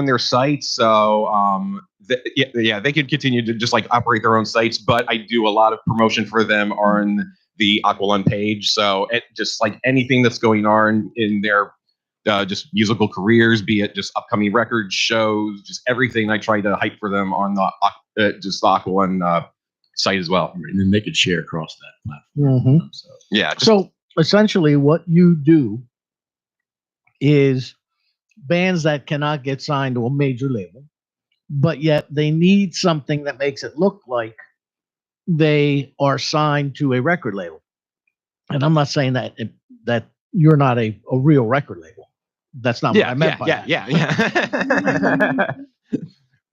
their site, so they could continue to just like operate their own sites, but I do a lot of promotion for them on the Aqualung page. So it just like anything that's going on in their just musical careers, be it just upcoming record shows, just everything I try to hype for them on the just the Aqualung site as well. And then they could share across that platform. Mm-hmm. So yeah. So essentially, what you do is bands that cannot get signed to a major label, but yet they need something that makes it look like they are signed to a record label. And I'm not saying that you're not a real record label. That's not what I meant by that. Yeah.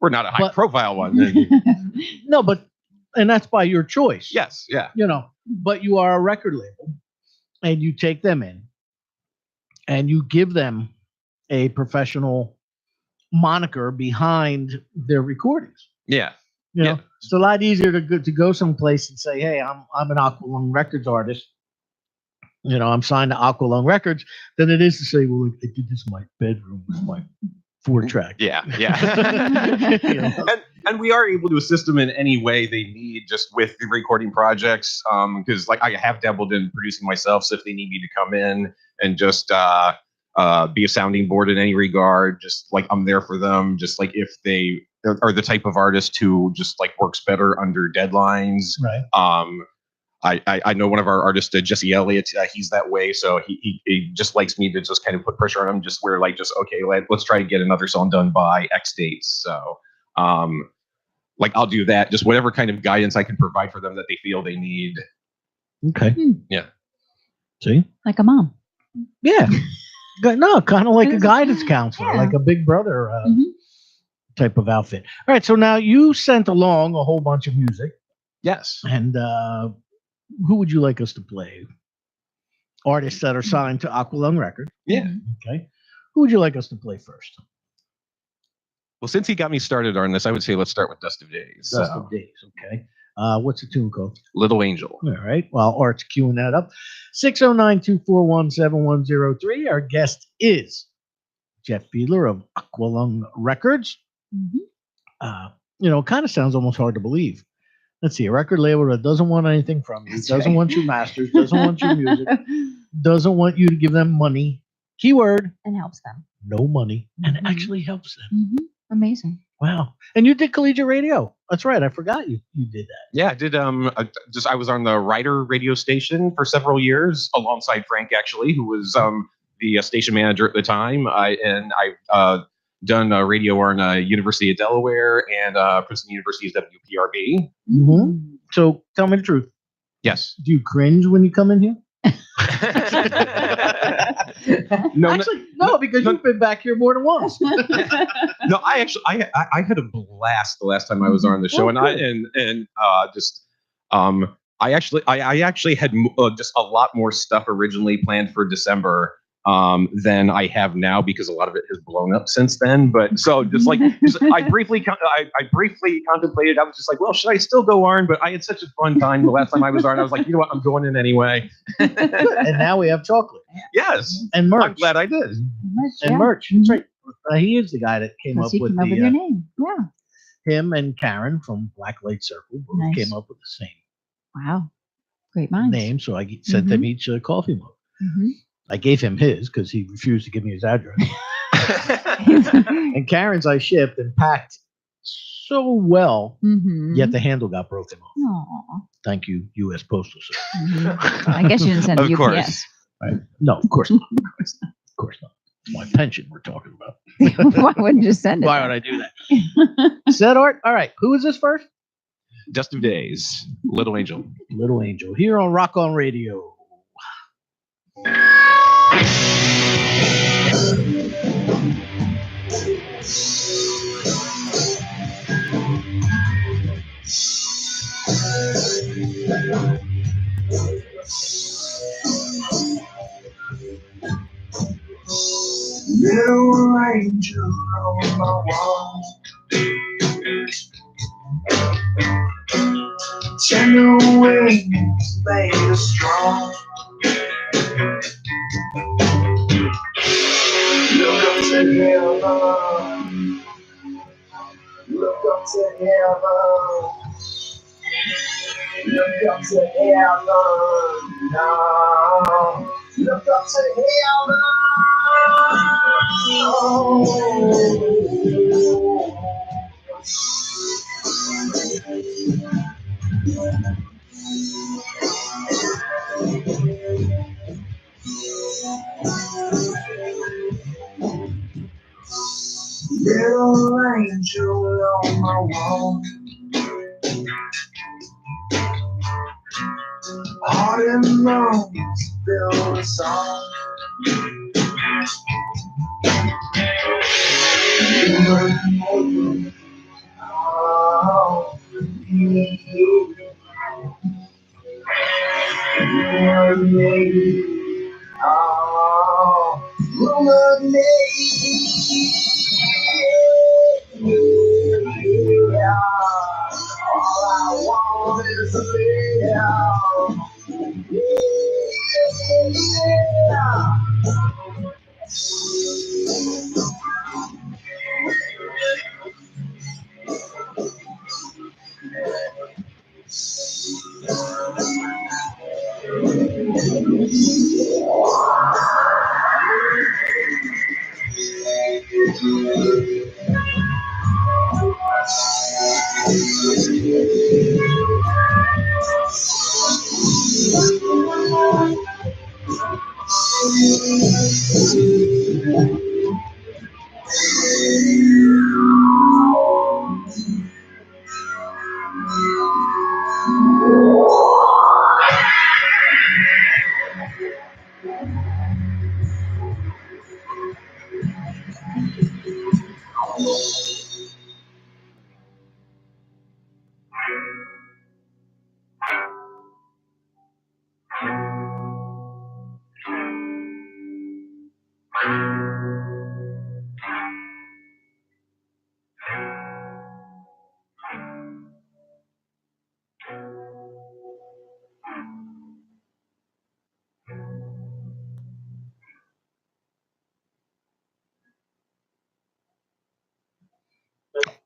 We're not a high-profile one. No, and that's by your choice. Yes, yeah. But you are a record label, and you take them in, and you give them a professional moniker behind their recordings. Yeah. It's a lot easier to go someplace and say, "Hey, I'm an Aqualung Records artist. I'm signed to Aqualung Records," than it is to say, "Well, I did this in my bedroom with my 4-track." Yeah. And we are able to assist them in any way they need, just with the recording projects. Because like I have dabbled in producing myself, so if they need me to come in and just be a sounding board in any regard, just like I'm there for them. Just like if they are the type of artist who just like works better under deadlines. Right. I know one of our artists, Jesse Elliott, he's that way. So he just likes me to just kind of put pressure on him, just where like, just, okay, let's try to get another song done by X dates. So like I'll do that, just whatever kind of guidance I can provide for them that they feel they need. Okay. Yeah. See? Like a mom. Yeah. No, kind of like a guidance counselor, like a big brother type of outfit. All right. So now you sent along a whole bunch of music. Yes. And who would you like us to play? Artists that are signed to Aqualung Records. Yeah. Okay. Who would you like us to play first? Well, since he got me started on this, I would say let's start with Dust of Days. Dust of Days. Okay. What's the tune called? Little Angel. All right. Well, Art's queuing that up. 609-241-7103. Our guest is Jeff Fiedler of Aqualung Records. It kind of sounds almost hard to believe. Let's see, a record label that doesn't want anything from you, doesn't want your masters, doesn't want your music, doesn't want you to give them money. Keyword. And helps them. No money. And it actually helps them. Amazing. Wow. And you did collegiate radio. That's right. I forgot you did that. Yeah, I did. I was on the Ryder radio station for several years alongside Frank, actually, who was the station manager at the time. I've done radio on University of Delaware and Princeton University's WPRB. So tell me the truth. Yes. Do you cringe when you come in here? No, actually, no, because you've been back here more than once. No, I had a blast the last time I was on the show, I actually had just a lot more stuff originally planned for December than I have now, because a lot of it has blown up since then. But so I briefly contemplated. I was just like, well, should I still go on? But I had such a fun time the last time I was on. I was like, you know what, I'm going in anyway. And now we have chocolate. Yes, and merch. I'm glad I did. And merch. That's right. He is the guy that came up with with your name. Yeah. Him and Karen from Black Light Circle both came up with the same Wow. Great minds. name. So I sent them each a coffee mug. I gave him his because he refused to give me his address. And Karen's I shipped and packed so well, yet the handle got broken off. Aww. Thank you, U.S. Postal Service. I guess you didn't send Of UPS. course. Right? No, of course not. Of course not. My pension we're talking about. Why wouldn't you send it? Why would I do that? Said Art. All right. Who is this first? Dust of Days, Little Angel. Little Angel here on Rock On Radio. Little angel on my wall, tender wings made of strong. Look up to heaven, look up to heaven, look up to heaven now. Look up to heaven. Little angel on my wall, heart and lungs build a song. All I want is to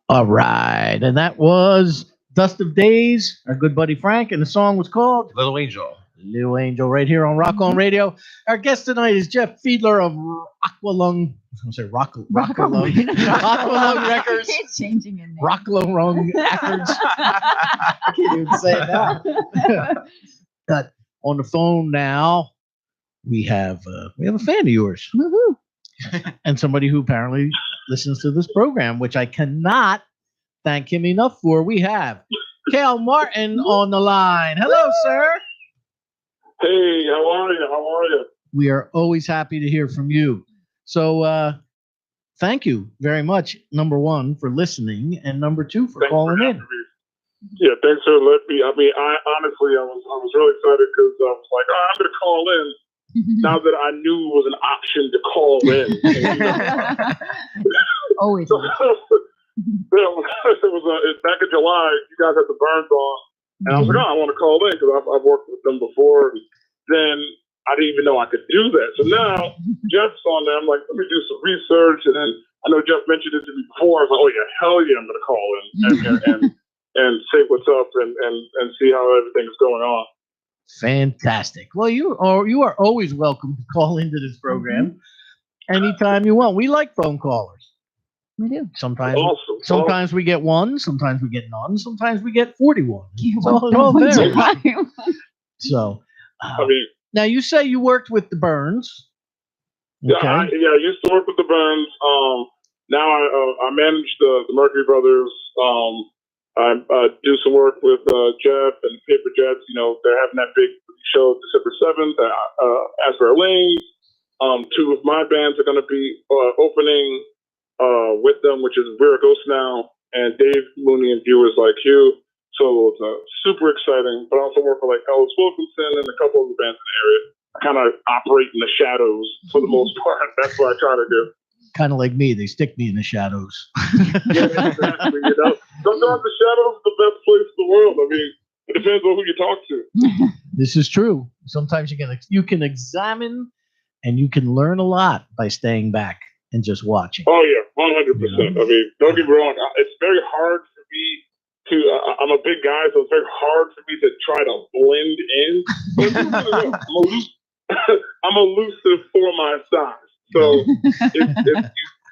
All right. And that was Dust of Days, our good buddy Frank. And the song was called Little Angel. Little Angel right here on Rock On Radio. Our guest tonight is Jeff Fiedler of Aqualung. I was going to say Rockalung. Aqualung Records. It's changing your name. Rockalung Records. I can't even say it now. But on the phone now, we have a fan of yours. Woohoo. And somebody who apparently listens to this program, which I cannot thank him enough for. We have Cal Martin on the line. Hello, sir. Hey, how are you? How are you? We are always happy to hear from you. So thank you very much, number one, for listening, and number two, for calling in. Yeah, thanks for letting me. I mean, I honestly, I was really excited because I was like, I'm going to call in. Now that I knew it was an option to call in. Always. So, it was back in July. You guys had the Burns on, and I was like, I want to call in because I've worked with them before. And then I didn't even know I could do that. So now Jeff's on there. I'm like, let me do some research, and then I know Jeff mentioned it to me before. I was like, oh yeah, hell yeah, I'm going to call in and say what's up and see how everything is going on. Fantastic. Well, you are always welcome to call into this program anytime you want. We like phone callers. We do. Sometimes we get one, sometimes we get none, sometimes we get 41. It's all One varies. time. So, I mean, now you say you worked with the Burns. Okay. Yeah, I used to work with the Burns. Now I manage the Mercury Brothers. I do some work with Jeff and Paper Jets. You know, they're having that big show December 7th at Asbury Lanes. Two of my bands are going to be opening with them, which is We're a Ghost Now and Dave Mooney and Viewers Like You. So it's super exciting. But I also work with like Ellis Wilkinson and a couple of the bands in the area. I kind of operate in the shadows for the most part. That's what I try to do. Kind of like me, they stick me in the shadows. Yeah, exactly. You know, sometimes the shadows is the best place in the world. I mean, it depends on who you talk to. This is true. Sometimes you can examine and you can learn a lot by staying back and just watching. Oh yeah, 100%. I mean, don't get me wrong. It's very hard for me to. I'm a big guy, so it's very hard for me to try to blend in. I'm elusive for my size. So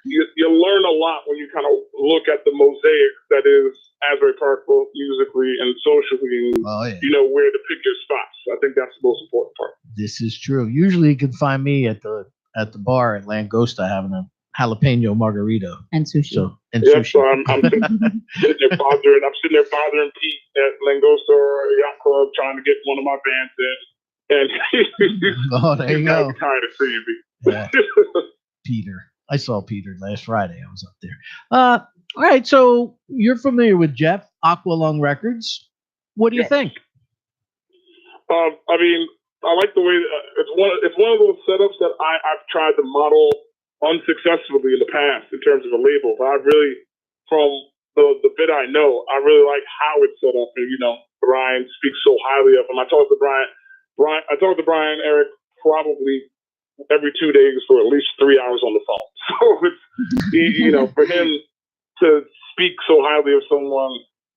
you learn a lot when you kind of look at the mosaic that is Asbury Park, both musically and socially, and you know where to pick your spots. I think that's the most important part. This is true. Usually, you can find me at the bar at Langosta having a jalapeno margarita and sushi. So I'm sitting there bothering Pete at Langosta Yacht Club trying to get one of my bands in, and there you go. Tired of seeing me. Yeah. Peter. I saw Peter last Friday. I was up there. All right. So you're familiar with Jeff, Aqualung Records. What do you think? I mean, I like the way it's one of those setups that I've tried to model unsuccessfully in the past in terms of a label. But I really, from the bit I know, I really like how it's set up. And you know, Brian speaks so highly of him. I talked to Brian Eric probably every 2 days for at least 3 hours on the phone. So it's, you know, for him to speak so highly of someone,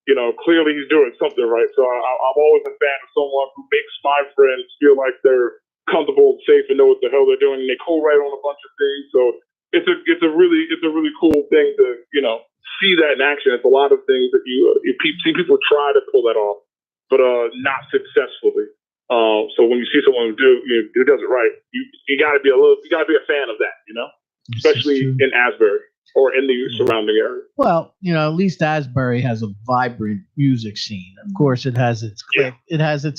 you know, clearly he's doing something right. So I'm always a fan of someone who makes my friends feel like they're comfortable and safe and know what the hell they're doing. And they co-write on a bunch of things. So it's a really cool thing to, you know, see that in action. It's a lot of things that you see people try to pull that off, but not successfully. So when you see someone who does it right, you gotta be a fan of that, you know, especially in Asbury or in the surrounding area. Well, you know, at least Asbury has a vibrant music scene. Of course, it has its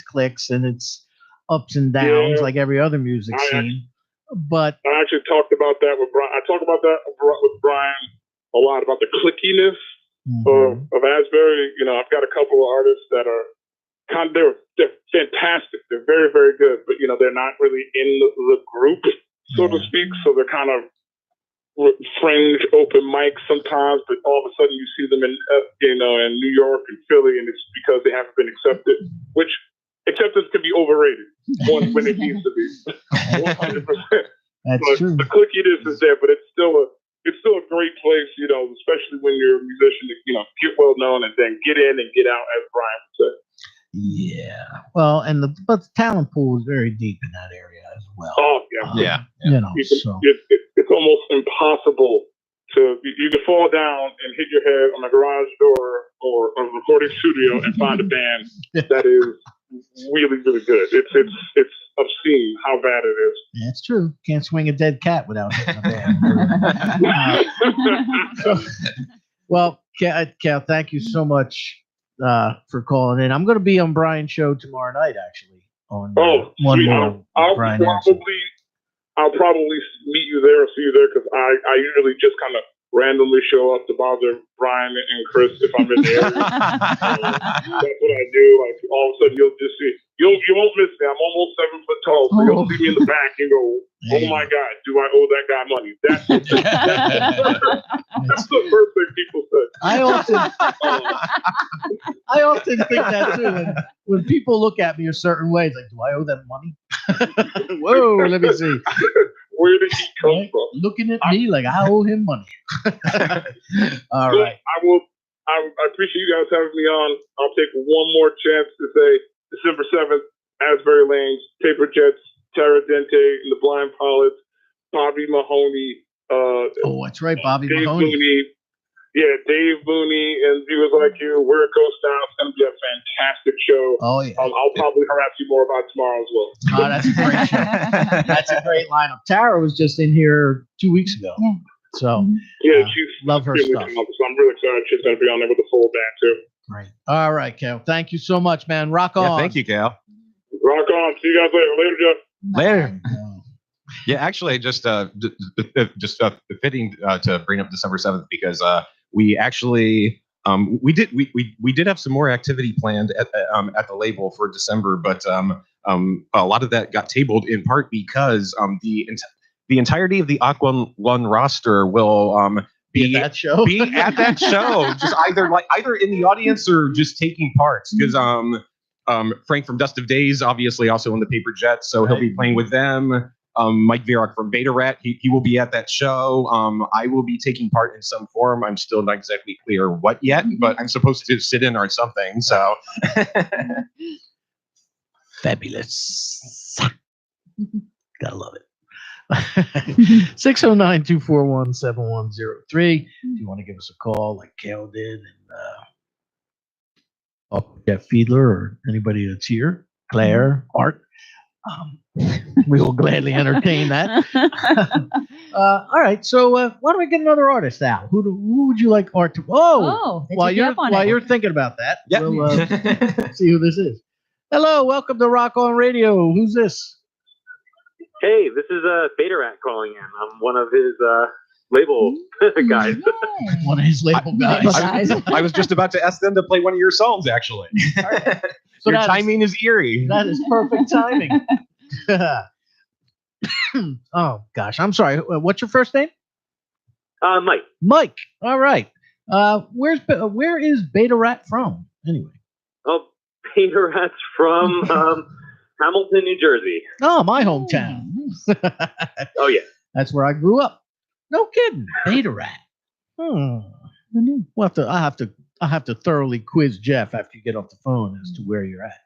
clicks and its ups and downs like every other music scene. But I actually talked about that with Brian. I talk about that with Brian a lot about the clickiness of Asbury. You know, I've got a couple of artists that are they're fantastic. They're very, very good, but you know, they're not really in the group, so to speak. So they're kind of fringe open mics sometimes, but all of a sudden you see them in New York and Philly, and it's because they haven't been accepted, which acceptance can be overrated when it needs to be. 100%. That's true. The clickiness is there, but it's still it's still a great place, you know, especially when you're a musician to, you know, get well known and then get in and get out, as Brian said. Yeah. Well, but the talent pool is very deep in that area as well. Oh, yeah. Yeah. You know, so. It's almost impossible to, you can fall down and hit your head on a garage door or a recording studio and find a band that is really, really good. It's obscene how bad it is. Yeah, it's true. Can't swing a dead cat without hitting a band. Well, Cal, thank you so much for calling in. I'm going to be on Brian's show tomorrow night, actually. On one more. I'll probably meet you there or see you there because I usually just kind of randomly show up to bother Brian and Chris if I'm in the area. That's what I do. Like all of a sudden you'll just see you won't miss me. I'm almost 7 foot tall, so you'll see me in the back and go, "Oh my God, do I owe that guy money?" That's the first thing people say. I often think that too. When people look at me a certain way, it's like, do I owe them money? Whoa, let me see. Where did he come from? Looking at me like I owe him money. All right. I appreciate you guys having me on. I'll take one more chance to say December 7th, Asbury Lanes, Paper Jets, Terra Dente, and the Blind Pilots, Bobby Mahoney. That's right, Bobby Dave Mahoney. Mooney. Yeah, Dave Mooney and Viewers Like You. We're a Ghost Town. It's going to be a fantastic show. Oh, yeah. I'll probably harass you more about tomorrow as well. Oh, that's a great show. That's a great lineup. Tara was just in here 2 weeks ago. Yeah. So, yeah, she's love her stuff. So I'm really excited she's going to be on there with the full band, too. Great. All right, Cal. Thank you so much, man. Rock on. Yeah, thank you, Cal. Rock on. See you guys later. Later, Jeff. Later. Yeah, actually, just fitting to bring up December 7th because we actually we did have some more activity planned at the label for December, but a lot of that got tabled in part because the entirety of the Aqua One roster will be at that show. Just either in the audience or just taking parts because Frank from Dust of Days obviously also in the Paper Jets, so he'll be playing with them. Mike Vierock from Beta Rat, he will be at that show. I will be taking part in some form. I'm still not exactly clear what yet, but I'm supposed to sit in or something. So fabulous. Gotta love it. 609-241-7103. If you want to give us a call like Kale did, and Jeff Fiedler or anybody that's here, Claire, Art. We will gladly entertain that. All right, so why don't we get another artist now? Who would you like Art to? While you're thinking about that, we'll see who this is. Hello, welcome to Rock On Radio. Who's this? Hey, this is Beta Rat calling in. I'm one of his label guys. One of his label guys. I was just about to ask them to play one of your songs, actually. So your timing is eerie. That is perfect timing. Oh gosh, I'm sorry. What's your first name? Mike. Mike. All right. Where is Beta Rat from? Anyway. Oh, Beta Rat's from Hamilton, New Jersey. Oh, my hometown. Oh yeah. That's where I grew up. No kidding. Beta Rat. Well, I have to thoroughly quiz Jeff after you get off the phone as to where you're at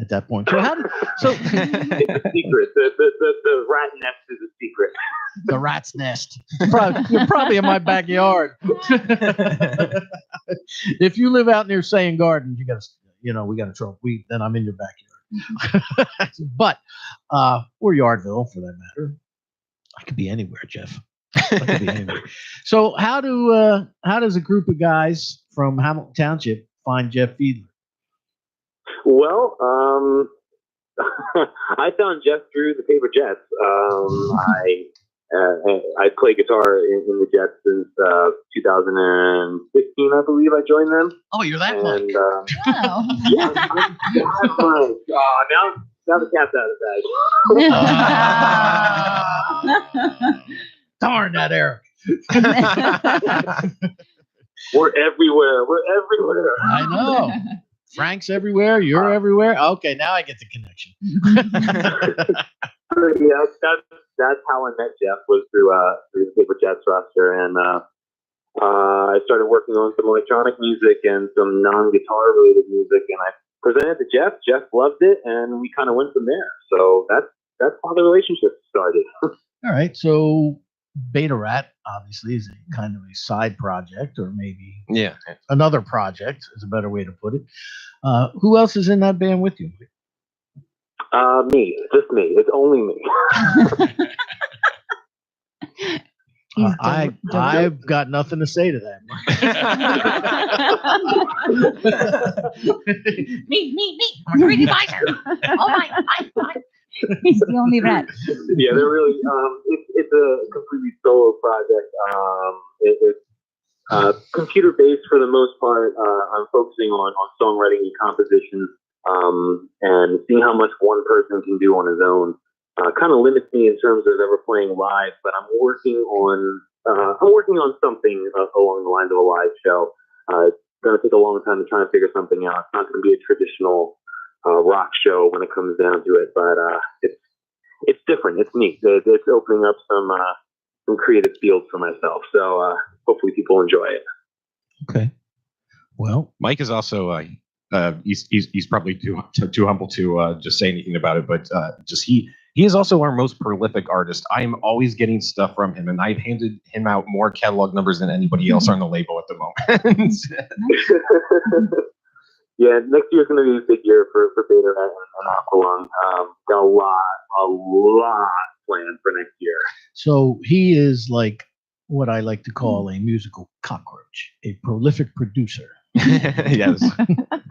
that point. So it's a secret. The rat nest is a secret. The rat's nest. You're probably in my backyard. If you live out near Saying Gardens, we got a trouble. Then I'm in your backyard. But or Yardville for that matter. I could be anywhere, Jeff. I could be anywhere. So how does a group of guys from Hamilton Township find Jeff Fiedler? Well, I found Jeff through the Paper Jets. I play guitar in the Jets since 2015, I believe. I joined them. Oh, you're that Mike. Wow. Yeah, I'm now the cat's out of the bag. Darn that, Eric. We're everywhere. I know. Frank's everywhere. You're everywhere. Okay, now I get the connection. Yeah, that's how I met Jeff, was through the Paper Jets roster, and I started working on some electronic music and some non-guitar related music, and I presented to Jeff. Jeff loved it, and we kind of went from there. So that's how the relationship started. All right. So Beta Rat obviously is a kind of a side project, or maybe another project is a better way to put it. Who else is in that band with you? Me, just me. It's only me. I've got nothing to say to that. me. I'm a greedy miser. Oh my. He's the only rat. Yeah, they're really. It's a completely solo project. It's computer based for the most part. I'm focusing on songwriting and composition, and seeing how much one person can do on his own. Kind of limits me in terms of ever playing live, but I'm working on something along the lines of a live show. It's going to take a long time to try and figure something out. It's not going to be a traditional rock show when it comes down to it, but it's different. It's neat. It's opening up some creative fields for myself. So hopefully people enjoy it. Okay. Well, Mike is also he's probably too humble to just say anything about it, but he is also our most prolific artist. I am always getting stuff from him, and I've handed him out more catalog numbers than anybody else on the label at the moment. Yeah, next year's going to be a big year for Beta Rat and Aqualung. Got a lot planned for next year. So he is like what I like to call a musical cockroach, a prolific producer. Yes.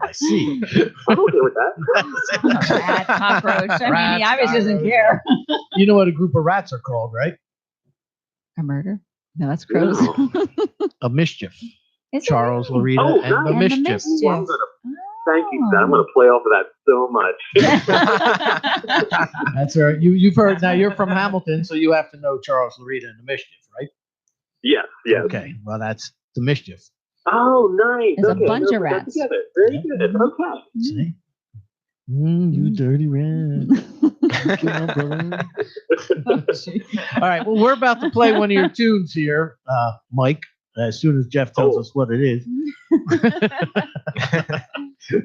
I see. I'm okay with that. Rat, cockroach. I mean, he obviously doesn't care. You know what a group of rats are called, right? A murder? No, that's gross. A mischief. Is Charles, it? Loretta, Oh, and the nice. mischief. Ooh, thank you, Seth. I'm going to play off of that so much. That's all right. You've heard. Now you're from Hamilton, so you have to know Charles, Loretta, and the mischief, right? Yes. Okay. Well, that's the mischief. Oh, nice. There's okay, a bunch of put that rats. together. Very good. Okay. See? You dirty rat. All right. Well, we're about to play one of your tunes here, Mike. As soon as Jeff tells us what it is.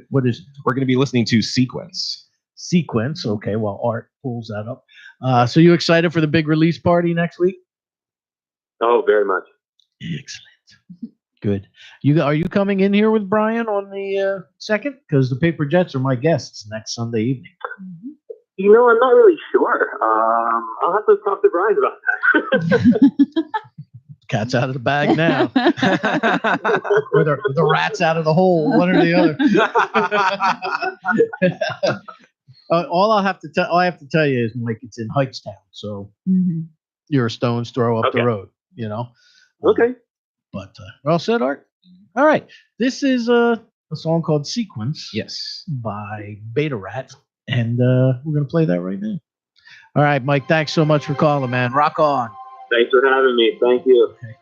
What is it? We're going to be listening to Sequence. Sequence. Okay. Well, Art pulls that up. So you excited for the big release party next week? Oh, very much. Excellent. Good. Are you coming in here with Brian on the 2nd? Because the Paper Jets are my guests next Sunday evening. You know, I'm not really sure. I'll have to talk to Brian about that. Cat's out of the bag now. or the rat's out of the hole, one or the other. All I have to tell you is, Mike, it's in Hightstown, so you're a stone's throw up the road, you know. Okay. But we're all set, Art. All right, this is a song called "Sequence." Yes, by Beta Rat, and we're gonna play that right now. All right, Mike. Thanks so much for calling, man. Rock on. Thanks for having me. Thank you. Okay.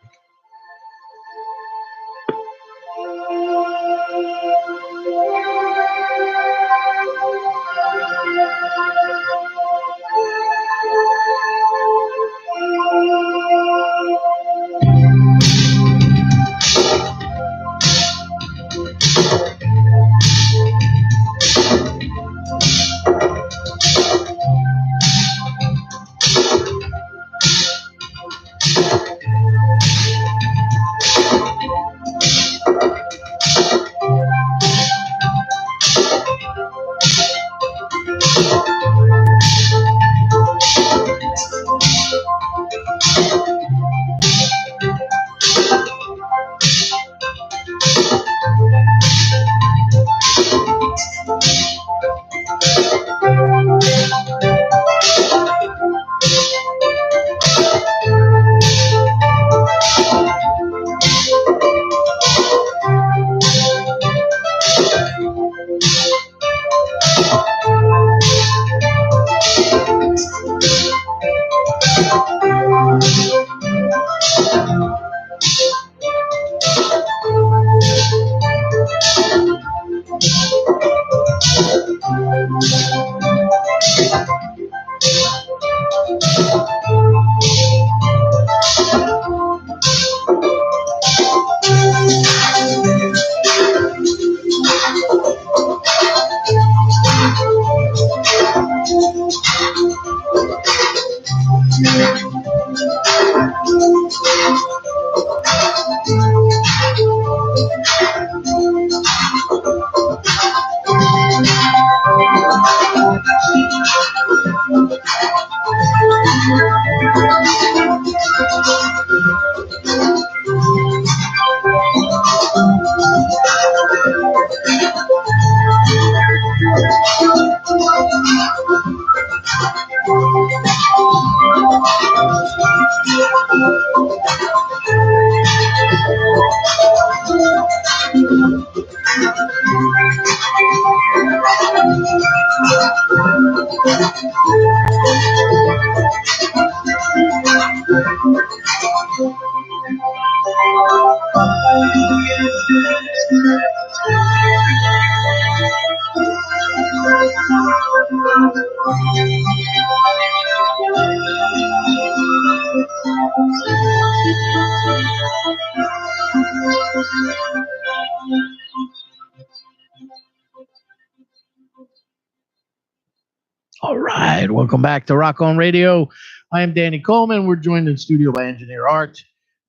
All right, welcome back to Rock On Radio. I am Danny Coleman. We're joined in studio by engineer Art,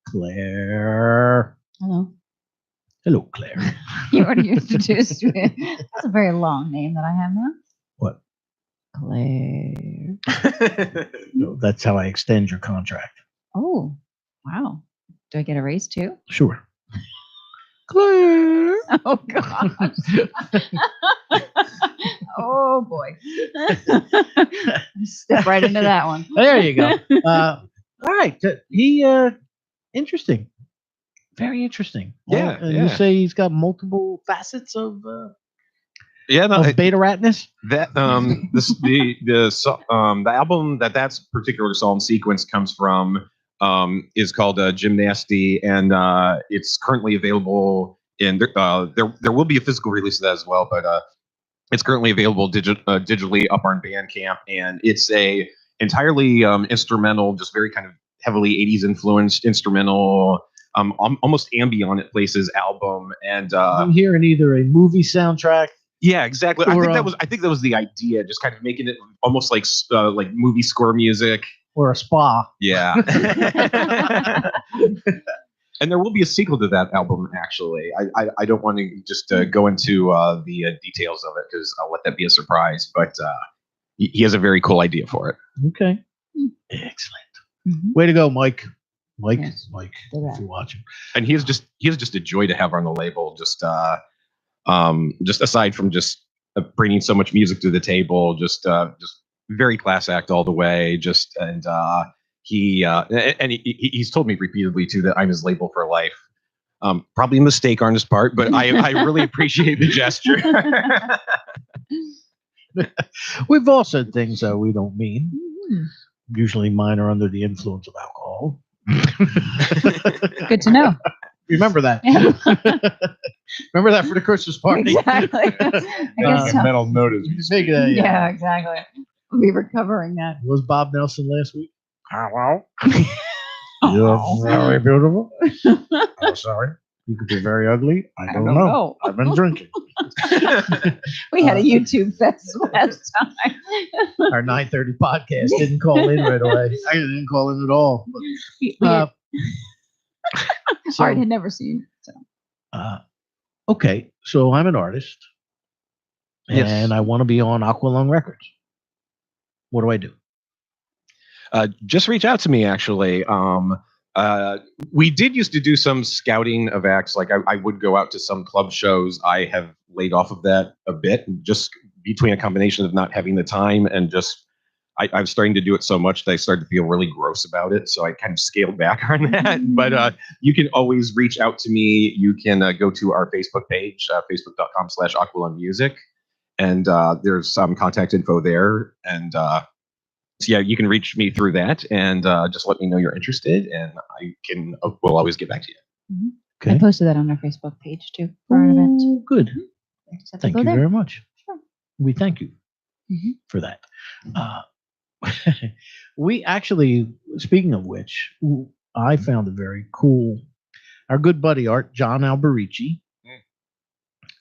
Claire. Hello. Hello, Claire. You already introduced me. That's a very long name that I have now. What? Claire. No, that's how I extend your contract. Oh, wow. Do I get a raise too? Sure. Claire. Oh, gosh. Oh, boy. Step right into that one. There you go. All right. Interesting. Very interesting. Yeah, And yeah. you say he's got multiple facets of Yeah, no, beta ratness? that the album that's particular song sequence comes from is called Gymnasty, and it's currently available in there will be a physical release of that as well, but it's currently available digitally up on Bandcamp, and it's a entirely instrumental, just very kind of heavily 80s influenced instrumental, almost ambient at places album, and I'm hearing either a movie soundtrack. yeah, exactly. Or, I think that was the idea, just kind of making it almost like movie score music or a spa. Yeah. And there will be a sequel to that album, actually. I don't want to just go into the details of it because I'll let that be a surprise. But he has a very cool idea for it. Okay. Excellent. Way to go, Mike. Mike, Yes. Mike, if you're watching. And he is just a joy to have on the label. Just aside from just bringing so much music to the table, just very class act all the way. He's told me repeatedly too that I'm his label for life. Probably a mistake on his part, but I really appreciate the gesture. We've all said things that we don't mean. Usually mine are under the influence of alcohol. Good to know. Remember that. Remember that for the Christmas party. Exactly. Mental notice. Yeah, exactly. We were covering that. Was Bob Nelson last week? Hello. You're very beautiful. I'm sorry. You could be very ugly. I don't know. I've been drinking. We had a YouTube fest last time. Our 9:30 podcast didn't call in right away. I didn't call in at all. Art had never seen it. So. Okay, so I'm an artist, and I want to be on Aqualung Records. What do I do? Just reach out to me, actually. We did used to do some scouting of acts. Like I would go out to some club shows. I have laid off of that a bit, just between a combination of not having the time and just I'm starting to do it so much that I started to feel really gross about it. So I kind of scaled back on that. But you can always reach out to me. You can go to our Facebook page, facebook.com/aqualungmusic. And there's some contact info there. And so yeah, you can reach me through that and just let me know you're interested. And we'll always get back to you. Okay. I posted that on our Facebook page too for our event. Good. Thank you there. very much. Sure. We thank you for that. We actually, speaking of which, I found a very cool, our good buddy Art, John Alberici,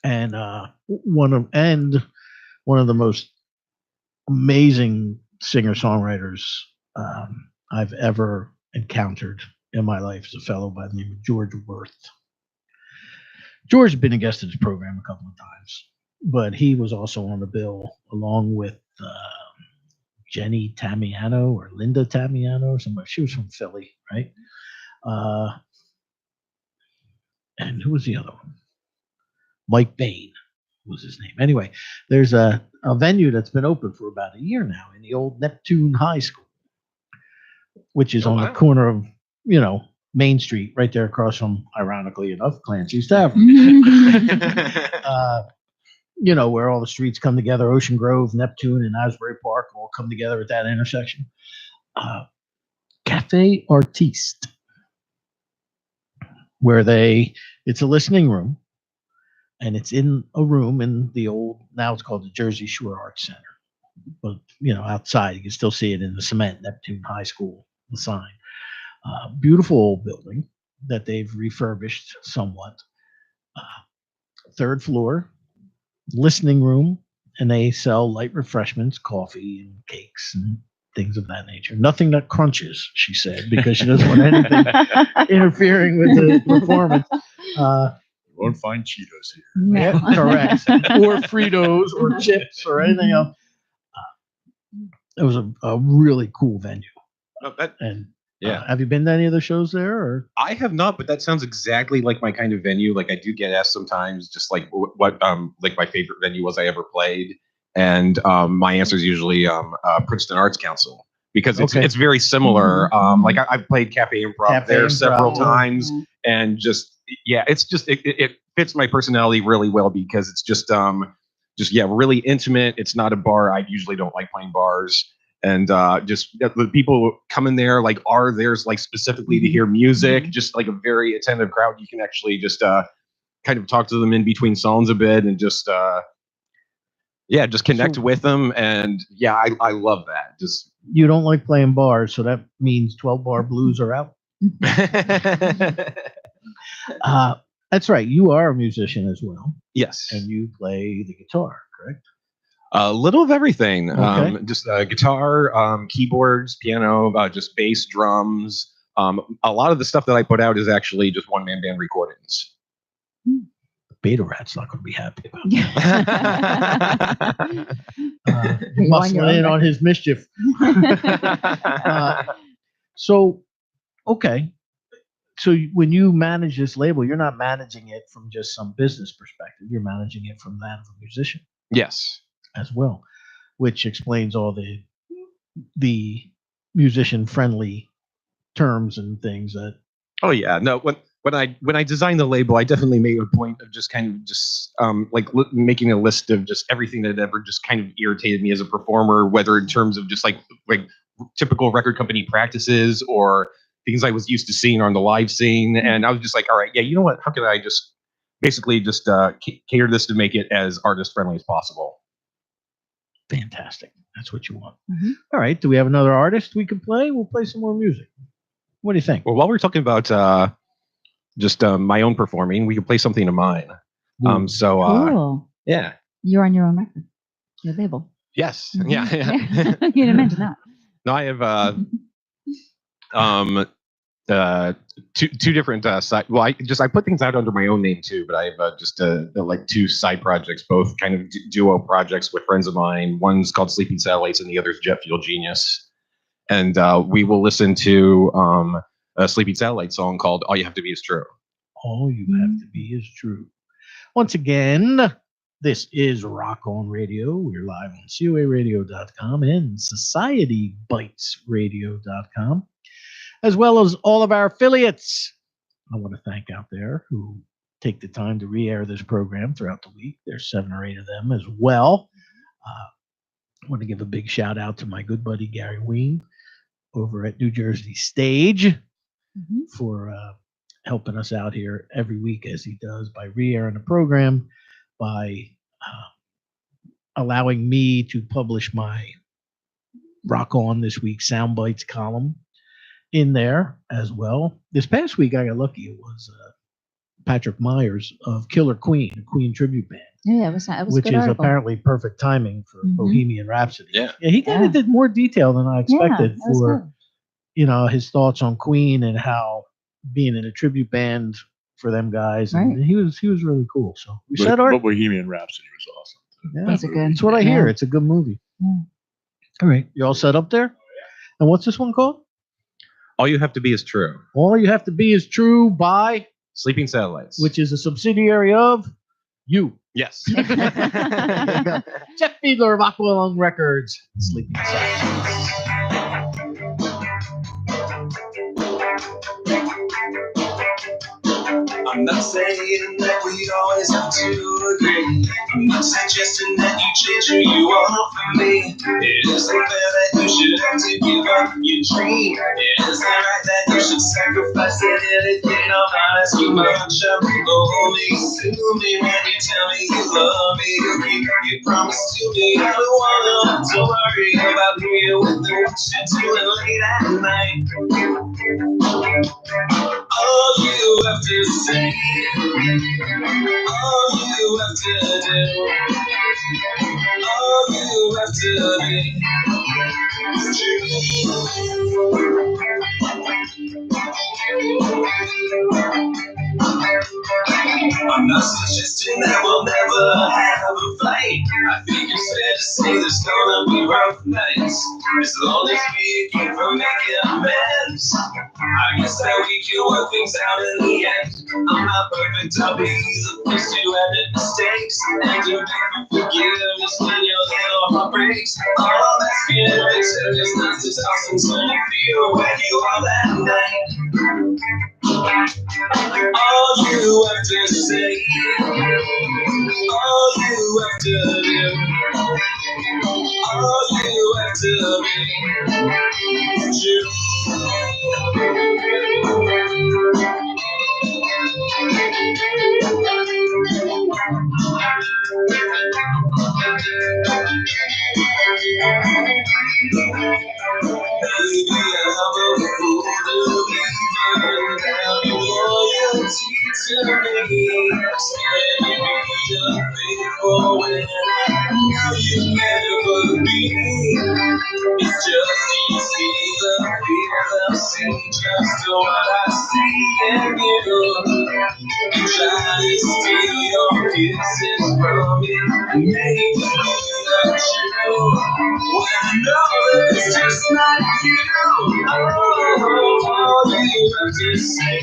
and one of the most amazing singer-songwriters I've ever encountered in my life is a fellow by the name of George Worth. George has been a guest of this program a couple of times, but he was also on the bill along with Jenny Tamiano or Linda Tamiano or somebody. She was from Philly, right? And who was the other one? Mike Bain was his name. Anyway, there's a venue that's been open for about a year now in the old Neptune High School, which is on the corner of, Main Street, right there across from, ironically enough, Clancy's Tavern. Where all the streets come together, Ocean Grove, Neptune, and Asbury Park all come together at that intersection. Cafe Artiste, where it's a listening room, and it's in a room in the old, now it's called the Jersey Shore Arts Center. But, outside, you can still see it in the cement, Neptune High School, the sign. Beautiful old building that they've refurbished somewhat. Third floor, listening room, and they sell light refreshments, coffee and cakes and things of that nature. Nothing that crunches, she said, because she doesn't want anything interfering with the performance. You won't find Cheetos here. No. Yeah, correct. Or Fritos or chips or anything else. It was a really cool venue. Have you been to any of the shows there? Or? I have not, but that sounds exactly like my kind of venue. Like, I do get asked sometimes, just like what like my favorite venue was I ever played, and my answer is usually Princeton Arts Council, because it's very similar. Like I've played Cafe Improv there several times, and it fits my personality really well, because it's just really intimate. It's not a bar. I usually don't like playing bars. And the people come in there are there specifically to hear music, just like a very attentive crowd. You can actually just kind of talk to them in between songs a bit, and just connect with them. And I love that. Just you don't like playing bars, so that means 12-bar blues are out. That's right. You are a musician as well. Yes, and you play the guitar, correct? A little of everything. Okay. Just guitar, keyboards, piano, just bass, drums. A lot of the stuff that I put out is actually just one-man band recordings. Beta Rat's not going to be happy about that. Muscling in on his mischief. So when you manage this label, you're not managing it from just some business perspective. You're managing it from that of a musician. Yes. As well, which explains all the musician-friendly terms and things that. Oh yeah, no. When I designed the label, I definitely made a point of just making a list of just everything that ever just kind of irritated me as a performer, whether in terms of just like typical record company practices or things I was used to seeing on the live scene. And I was just like, all right, you know what? How can I just basically just cater this to make it as artist friendly as possible? Fantastic. That's what you want. All right. Do we have another artist we can play? We'll play some more music. What do you think? Well, while we're talking about my own performing, we can play something of mine. Cool. Yeah. You're on your own record. Your label. Yes. Mm-hmm. Yeah. You didn't mention that. No, I have two different side. Well, I put things out under my own name too, but I have just two side projects, both kind of duo projects with friends of mine. One's called Sleeping Satellites, and the other's Jet Fuel Genius. And we will listen to a Sleeping Satellite song called "All You Have to Be Is True." All you have to be is true. Once again, this is Rock On Radio. We're live on COARadio.com and SocietyBitesRadio.com. as well as all of our affiliates. I want to thank out there who take the time to re-air this program throughout the week. There's 7 or 8 of them as well. I want to give a big shout out to my good buddy Gary Ween over at New Jersey Stage for helping us out here every week as he does by re-airing the program, by allowing me to publish my Rock On This Week Sound Bites column in there as well. This past week I got lucky. It was Patrick Myers of Killer Queen, a Queen tribute band. Yeah, it was a which good is article. apparently perfect timing for Mhm. Bohemian Rhapsody. Yeah. He kind of did more detail than I expected it was for, good. his thoughts on Queen and how being in a tribute band for them guys. And Right. he was really cool. So we said Art. But Bohemian Rhapsody was awesome. Yeah, That's a good. that's what I hear. Yeah. It's a good movie. Yeah. All right. You all set up there? And what's this one called? All You Have to Be Is True. All You Have to Be Is True by Sleeping Satellites. which is a subsidiary of you. Yes. There you go. Jeff Fiedler of Aqualung Records. Sleeping Satellites. I'm not saying that we always have to agree. I'm not suggesting that you change who you are for me. It isn't fair that you should have to give up your dream. It isn't right that you should sacrifice anything. I'm not asking much. I'm only sue me when you tell me you love me. You keep your promise to me. I don't want to worry about who you're with and what you're doing late at night. All you have to say, all you have to do, all you have to be is I'm not suggesting that we'll never have a fight. I think it's fair to say there's gonna be rough nights. As long as we keep from making amends, I guess that we can work things out in the end. I'm not perfect, I'll be the first to admit mistakes and to beg for forgiveness when your little heart breaks. All that's being accepted is not to toss and turn and feel where you are that night. All you have to say, all you have to do, all you have to be is you. Baby, I'm a fool to be burned down your loyalty to me. Maybe be unfaithful when I know you never be. It's just easy to feel and see just what I see in you. You try to steal your kisses from me and make me not true. When I know that it's just not you. Oh, all you have to say,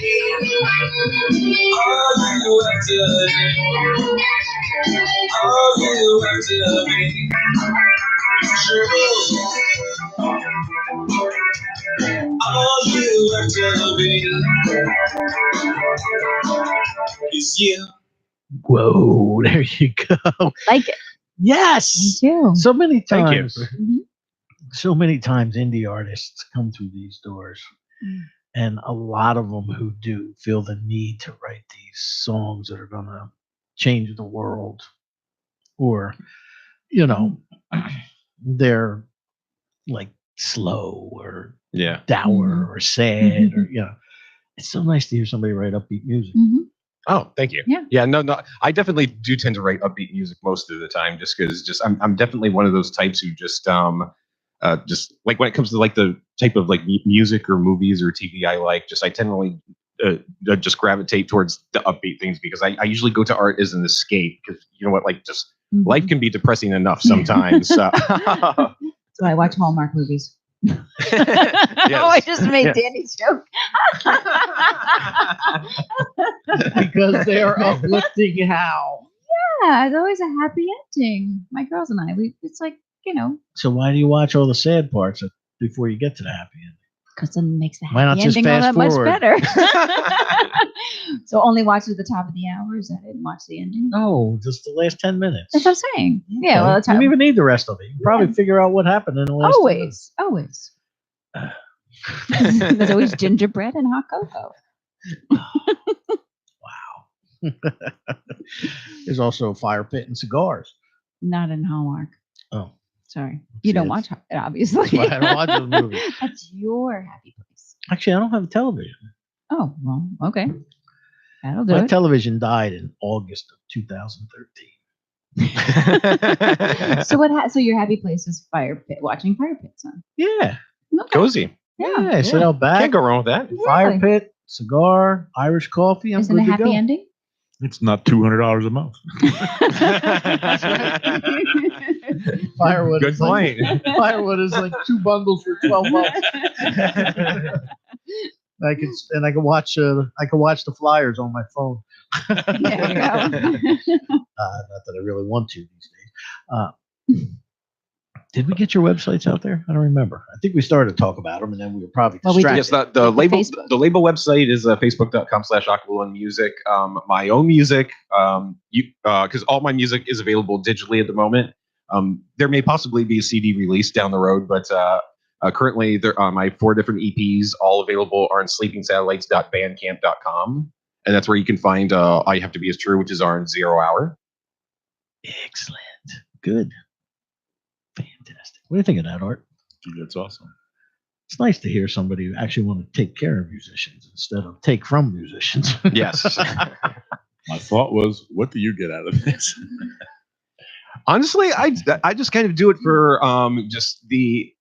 all you have to do, all you have to be true. All you have to be is you. Whoa, there you go. Like it. Yes. Me too. So many Thank you. times. So many times indie artists come through these doors. And a lot of them who do feel the need to write these songs that are going to change the world. Or, they're like slow or Yeah. dour or sad or, It's so nice to hear somebody write upbeat music. Oh, thank you. Yeah. Yeah. No. I definitely do tend to write upbeat music most of the time, just because I'm definitely one of those types who just like when it comes to like the type of like music or movies or TV I tend to just gravitate towards the upbeat things because I usually go to art as an escape because you know what, like just life can be depressing enough sometimes. So I watch Hallmark movies. Oh, I just made Danny's joke. Because they're uplifting how? Yeah, it's always a happy ending. My girls and I, it's like, So why do you watch all the sad parts before you get to the happy ending? because it makes the Why not happy just ending all fast that forward? much better. So only watch at the top of the hours. I didn't watch the ending. No, just the last 10 minutes. That's what I'm saying. Yeah, Okay. well, that's you how. don't even need the rest of it. You can probably figure out what happened in the last 10 minutes. Always. There's always gingerbread and hot cocoa. There's also a fire pit and cigars. Not in Hallmark. Oh. Sorry. You don't watch it, obviously. That's why I don't watch those movies. That's your happy place. Actually, I don't have a television. Oh, well, okay. That'll do My it. television died in August of 2013. So so your happy place is watching fire pits, huh? Yeah. Okay. Cozy. Yeah. Yeah. Sit out back. Can't go wrong with that. Fire pit, cigar, Irish coffee. I'm Isn't good it a to happy go. ending? It's not $200 a month. Firewood. Good is like, point. firewood is like 2 bundles for 12 months. I can watch the Flyers on my phone. There you go. Not that I really want to these days. Did we get your websites out there? I don't remember. I think we started to talk about them, and then we were probably distracted. Yes, the label website is facebook.com/aqualunmusic. My own music, because all my music is available digitally at the moment. There may possibly be a CD release down the road, but currently there my 4 different EPs, all available, are on sleepingsatellites.bandcamp.com, and that's where you can find All You Have to Be Is True, which is our 0 hour. Excellent. Good. Fantastic. What do you think of that, Art? Dude, that's awesome. It's nice to hear somebody who actually want to take care of musicians instead of take from musicians. Yes. My thought was, what do you get out of this? Honestly, I just kind of do it for just the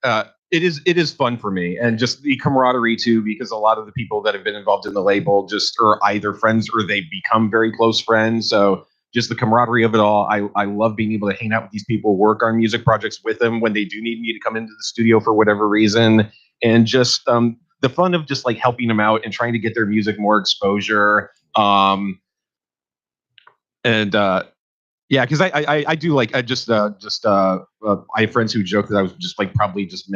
it is fun for me, and just the camaraderie too, because a lot of the people that have been involved in the label just are either friends or they've become very close friends. So just the camaraderie of it all. I love being able to hang out with these people, work on music projects with them when they do need me to come into the studio for whatever reason, and just the fun of just like helping them out and trying to get their music more exposure. Yeah, because I do like I have friends who joke that I was just like probably just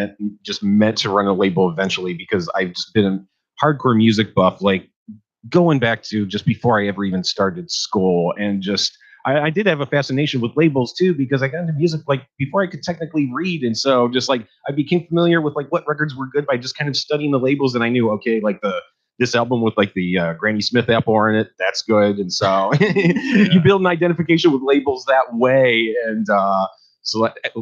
meant to run a label eventually, because I've just been a hardcore music buff, like going back to just before I ever even started school, and just I did have a fascination with labels too, because I got into music like before I could technically read, and so just like I became familiar with like what records were good by just kind of studying the labels, and I knew, okay, like this album with like the Granny Smith apple in it, that's good, and so you build an identification with labels that way, and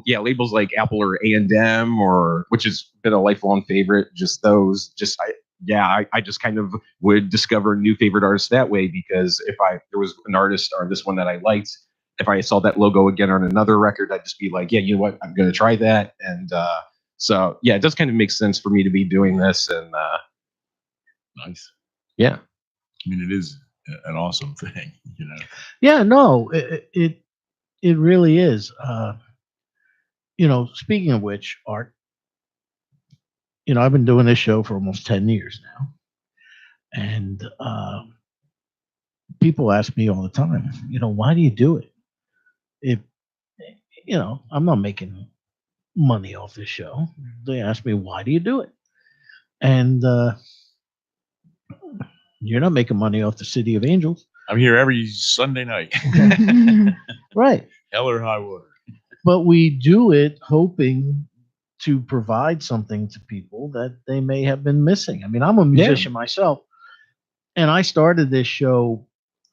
labels like Apple or A&M, or which has been a lifelong favorite, just those, I just kind of would discover new favorite artists that way, because if there was an artist or this one that I liked, if I saw that logo again on another record, I'd just be like, yeah, you know what, I'm going to try that. And so, yeah, it does kind of make sense for me to be doing this. And nice. Yeah. I mean, it is an awesome thing, you know? Yeah, no, it really is. Speaking of which, Art, I've been doing this show for almost 10 years now. And people ask me all the time, why do you do it? If, I'm not making money off this show. They ask me, why do you do it? And you're not making money off the City of Angels. I'm here every Sunday night. Right. Hell or high water. But we do it hoping to provide something to people that they may have been missing. I mean, I'm a musician myself, and I started this show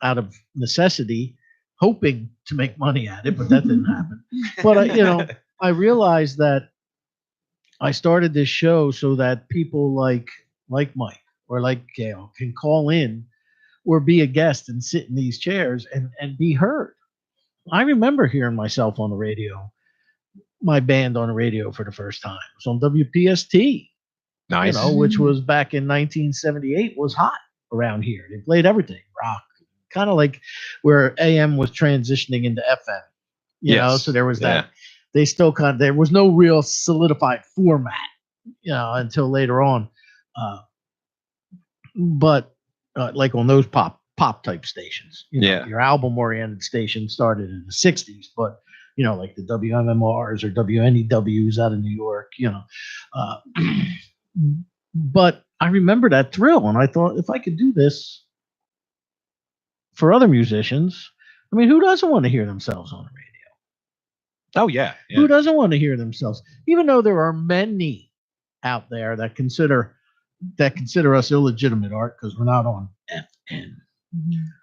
out of necessity, hoping to make money at it, but that didn't happen. But I realized that I started this show so that people like Mike or like Gail can call in or be a guest and sit in these chairs and be heard. I remember hearing myself on the radio, my band on the radio for the first time. It was on WPST. Nice. Which was back in 1978, was hot around here. They played everything, rock, kind of like where AM was transitioning into FM. You know, so there was that. They still there was no real solidified format, until later on. But like on those pop type stations, your album oriented station started in the 60s, but like the WMMRs or WNEWs out of New York, but I remember that thrill, and I thought, if I could do this for other musicians, I mean, who doesn't want to hear themselves on the radio? Oh yeah. Who doesn't want to hear themselves? Even though there are many out there that consider us illegitimate, Art, because we're not on FM.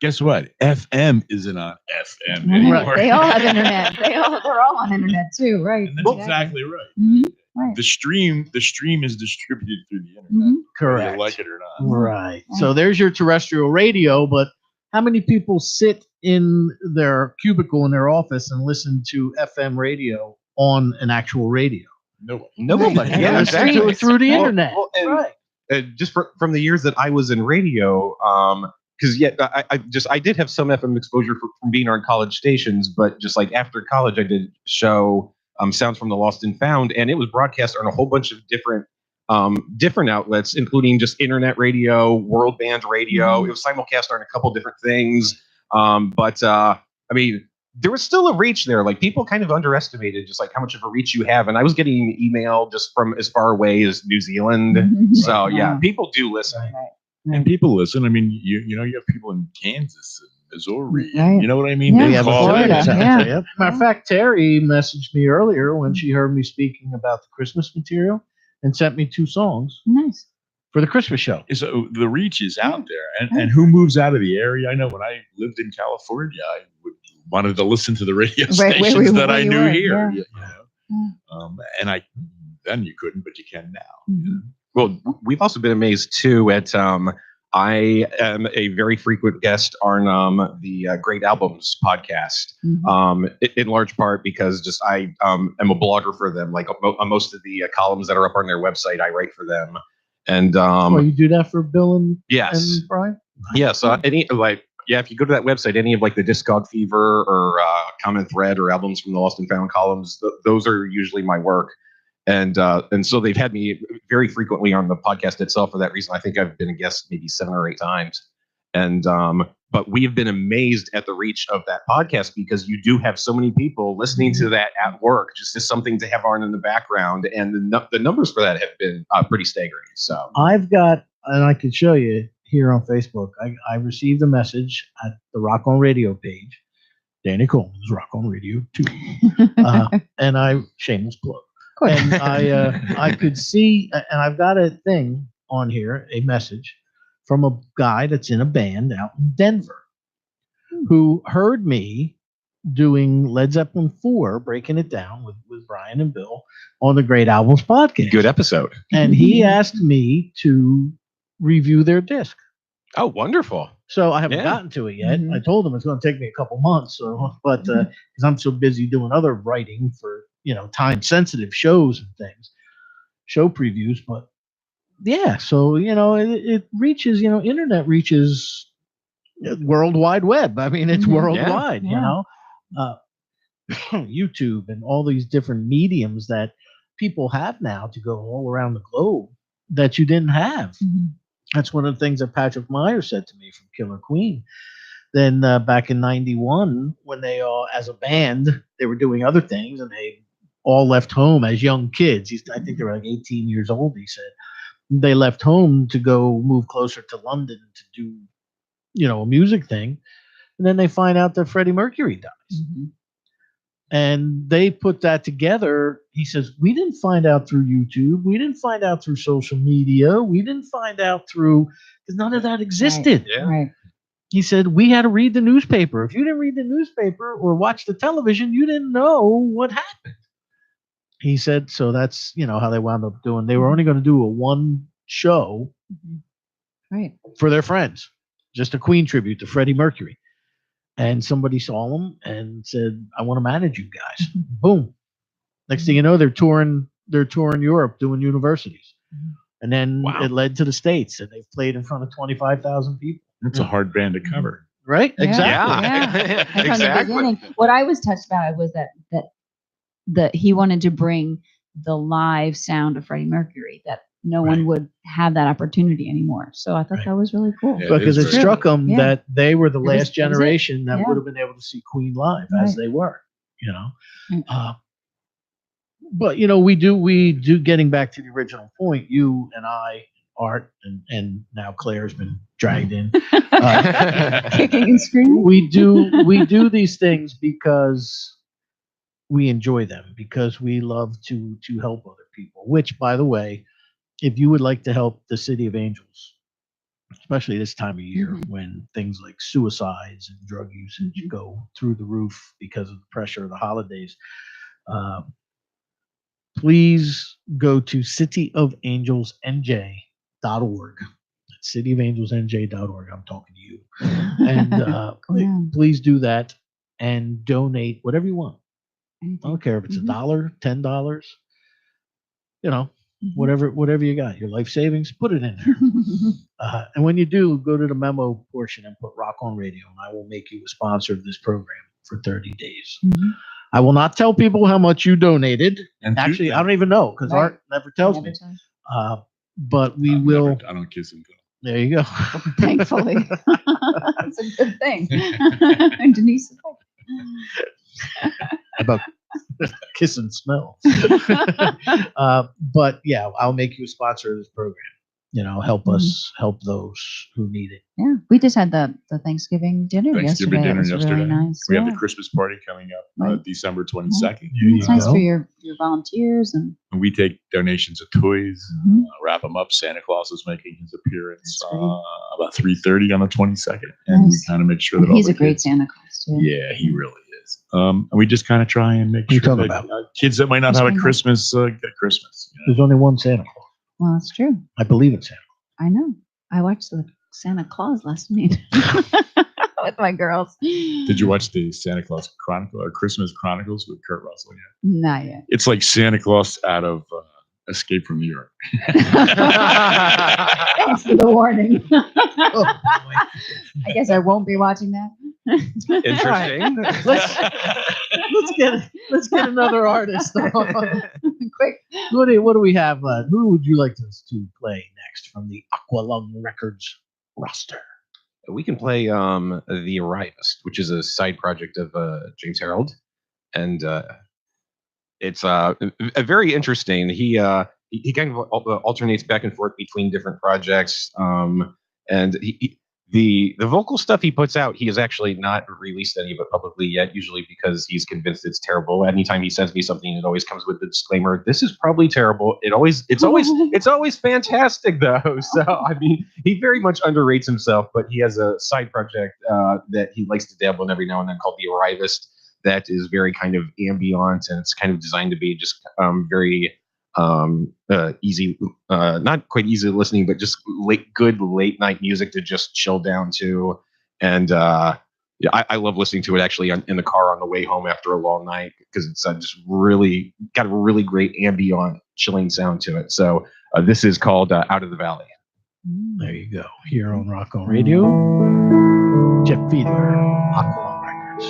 Guess what? FM isn't on FM anymore. Right. They all have internet. They're all on internet too, right? And that's exactly right. Mm-hmm. Right. The stream is distributed through the internet. Mm-hmm. Correct. Whether you like it or not. Right. So there's your terrestrial radio, but how many people sit in their cubicle in their office and listen to FM radio on an actual radio. Nobody. Right. Yeah, Listen exactly. to it through the Well- internet. well, and- Right. Just from the years that I was in radio, because I did have some FM exposure from being on college stations, but just like after college, I did a show, Sounds from the Lost and Found, and it was broadcast on a whole bunch of different outlets, including just internet radio, world band radio. It was simulcast on a couple different things, but I mean, there was still a reach there. Like people kind of underestimated just like how much of a reach you have. And I was getting email just from as far away as New Zealand. So yeah, people do listen. And people listen. I mean, you know, you have people in Kansas and Missouri. Right. You know what I mean? Yeah, They have call Florida, in. yeah. Yep. Matter of fact, Terry messaged me earlier when she heard me speaking about the Christmas material and sent me 2 songs Nice. for the Christmas show. So the reach is out there. And who moves out of the area? I know when I lived in California, I wanted to listen to the radio Right, where stations that where I you knew were, here. yeah. You know? And then you couldn't, but you can now. Mhm. Well, we've also been amazed too at I am a very frequent guest on the Great Albums podcast. In large part because just I am a blogger for them. Like most of the columns that are up on their website, I write for them. And Well, you do that for Bill and yes, Brian? yeah. So if you go to that website, any of like the Discog Fever or Common Thread or Albums from the Lost and Found columns, those are usually my work. And so they've had me very frequently on the podcast itself for that reason. I think I've been a guest maybe 7 or 8 times. And but we've been amazed at the reach of that podcast because you do have so many people listening to that at work, just as something to have on in the background. And the numbers for that have been pretty staggering. So I've got, and I can show you here on Facebook, I received a message at the Rock On Radio page, Danny Coleman's Rock On Radio 2. And shameless plug. And I could see, and I've got a thing on here, a message from a guy that's in a band out in Denver who heard me doing Led Zeppelin 4, breaking it down with Brian and Bill on the Great Albums podcast. good episode. And he asked me to review their disc. Oh, wonderful. So I haven't Yeah. gotten to it yet. I told him it's going to take me a couple months. So, but because I'm so busy doing other writing for time sensitive shows and things, show previews. But yeah, so it reaches internet reaches World Wide Web. I mean, it's worldwide. YouTube and all these different mediums that people have now to go all around the globe that you didn't have. That's one of the things that Patrick Meyer said to me from Killer Queen. Then back in '91, when they all, as a band, they were doing other things, and they all left home as young kids. I think they were like 18 years old. He said they left home to go move closer to London to do, a music thing, and then they find out that Freddie Mercury dies. And they put that together. He says, we didn't find out through YouTube. We didn't find out through social media. We didn't find out through, because none of that existed. Right. He said, we had to read the newspaper. If you didn't read the newspaper or watch the television, you didn't know what happened. He said, so that's, how they wound up doing. They were only going to do a 1 show Right. for their friends, just a Queen tribute to Freddie Mercury. And somebody saw them and said, I want to manage you guys. Boom. Next thing you know, they're touring Europe doing universities. And then it led to the States, and they've played in front of 25,000 people. That's a hard band to cover. Right? Yeah. Exactly. And from the Exactly. beginning, what I was touched by was that he wanted to bring the live sound of Freddie Mercury, that no one would have that opportunity anymore. So I thought that was really cool. Yeah, Because it very struck them Yeah. that they were the was- last that was it. generation that Yeah. would have been able to see Queen live as they were, Right. But we do getting back to the original point, you and I, Art, and now Claire's been dragged in. Kicking and screaming. We do these things because we enjoy them, because we love to help other people, which, by the way, if you would like to help the City of Angels, especially this time of year when things like suicides and drug usage go through the roof because of the pressure of the holidays, please go to cityofangelsnj.org. cityofangelsnj.org. I'm talking to you. And please do that and donate whatever you want. I don't care if it's $1, $10, whatever you got, your life savings, put it in there. And when you do, go to the memo portion and put Rock on Radio, and I will make you a sponsor of this program for 30 days. I will not tell people how much you donated. And actually, I don't even know because Art never tells me. But we will. I don't kiss and tell. There you go. Thankfully. That's a good thing. Denise. About kiss and smell. But yeah, I'll make you a sponsor of this program. Help us help those who need it. Yeah, we just had the Thanksgiving dinner yesterday. It was really nice. We have the Christmas party coming up December 22nd. It's nice for your volunteers and we take donations of toys, wrap them up. Santa Claus is making his appearance about 3:30 on the 22nd, and we kind of make sure that he's a great Santa Claus too. Yeah, he really is. And we just kind of try and make sure that kids that might not have a Christmas get Christmas. There's only one Santa Claus. Well, that's true. I believe in Santa. I know. I watched the Santa Claus last night with my girls. Did you watch the Santa Claus Chronicle or Christmas Chronicles with Kurt Russell yet? Not yet. It's like Santa Claus out of Escape from New York. Thanks for the warning. I guess I won't be watching that. Interesting. Let's get another artist on. Quick. What do we have? Who would you like us to play next from the Aqualung Records roster? We can play The Arrivist, which is a side project of James Harold, and it's a very interesting. He kind of alternates back and forth between different projects, and the vocal stuff he puts out, he has actually not released any of it publicly yet, usually because he's convinced it's terrible. Anytime he sends me something, it always comes with the disclaimer, this is probably terrible. It's always fantastic though. So I mean, he very much underrates himself, but he has a side project that he likes to dabble in every now and then called The Arrivist that is very kind of ambient, and it's kind of designed to be just very easy, not quite easy listening, but just good late night music to just chill down to. And I love listening to it actually in the car on the way home after a long night, because it's just really got a really great ambient chilling sound to it. So this is called Out of the Valley. There you go. Here on Rock on Radio, Jeff Fiedler, Aqualung Records.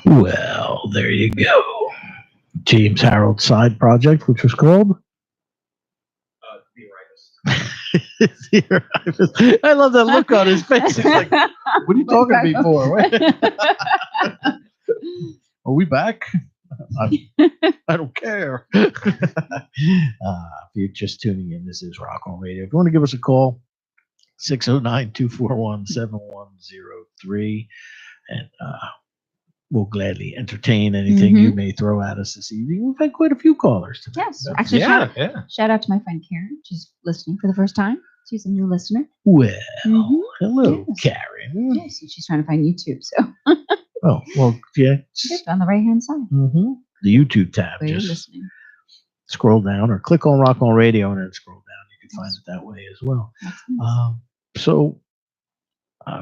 Well, Well, there you go. James Harold's side project, which was called The Arrivist. I love that look on his face. He's like, "What are you talking to me for? Are we back? I don't care." If you're just tuning in, this is Rock on Radio. If you want to give us a call, 609-241-7103, and we'll gladly entertain anything you may throw at us this evening. We've had quite a few callers today. Yes, actually, shout out to my friend Karen. She's listening for the first time. She's a new listener. Well, hello, Karen. Yes, she's trying to find YouTube. So, oh, well, yeah. just on the right hand side. The YouTube tab. Where you're Just listening. scroll down or click on Rock on Radio and then scroll down. You can find it that way as well. That's nice.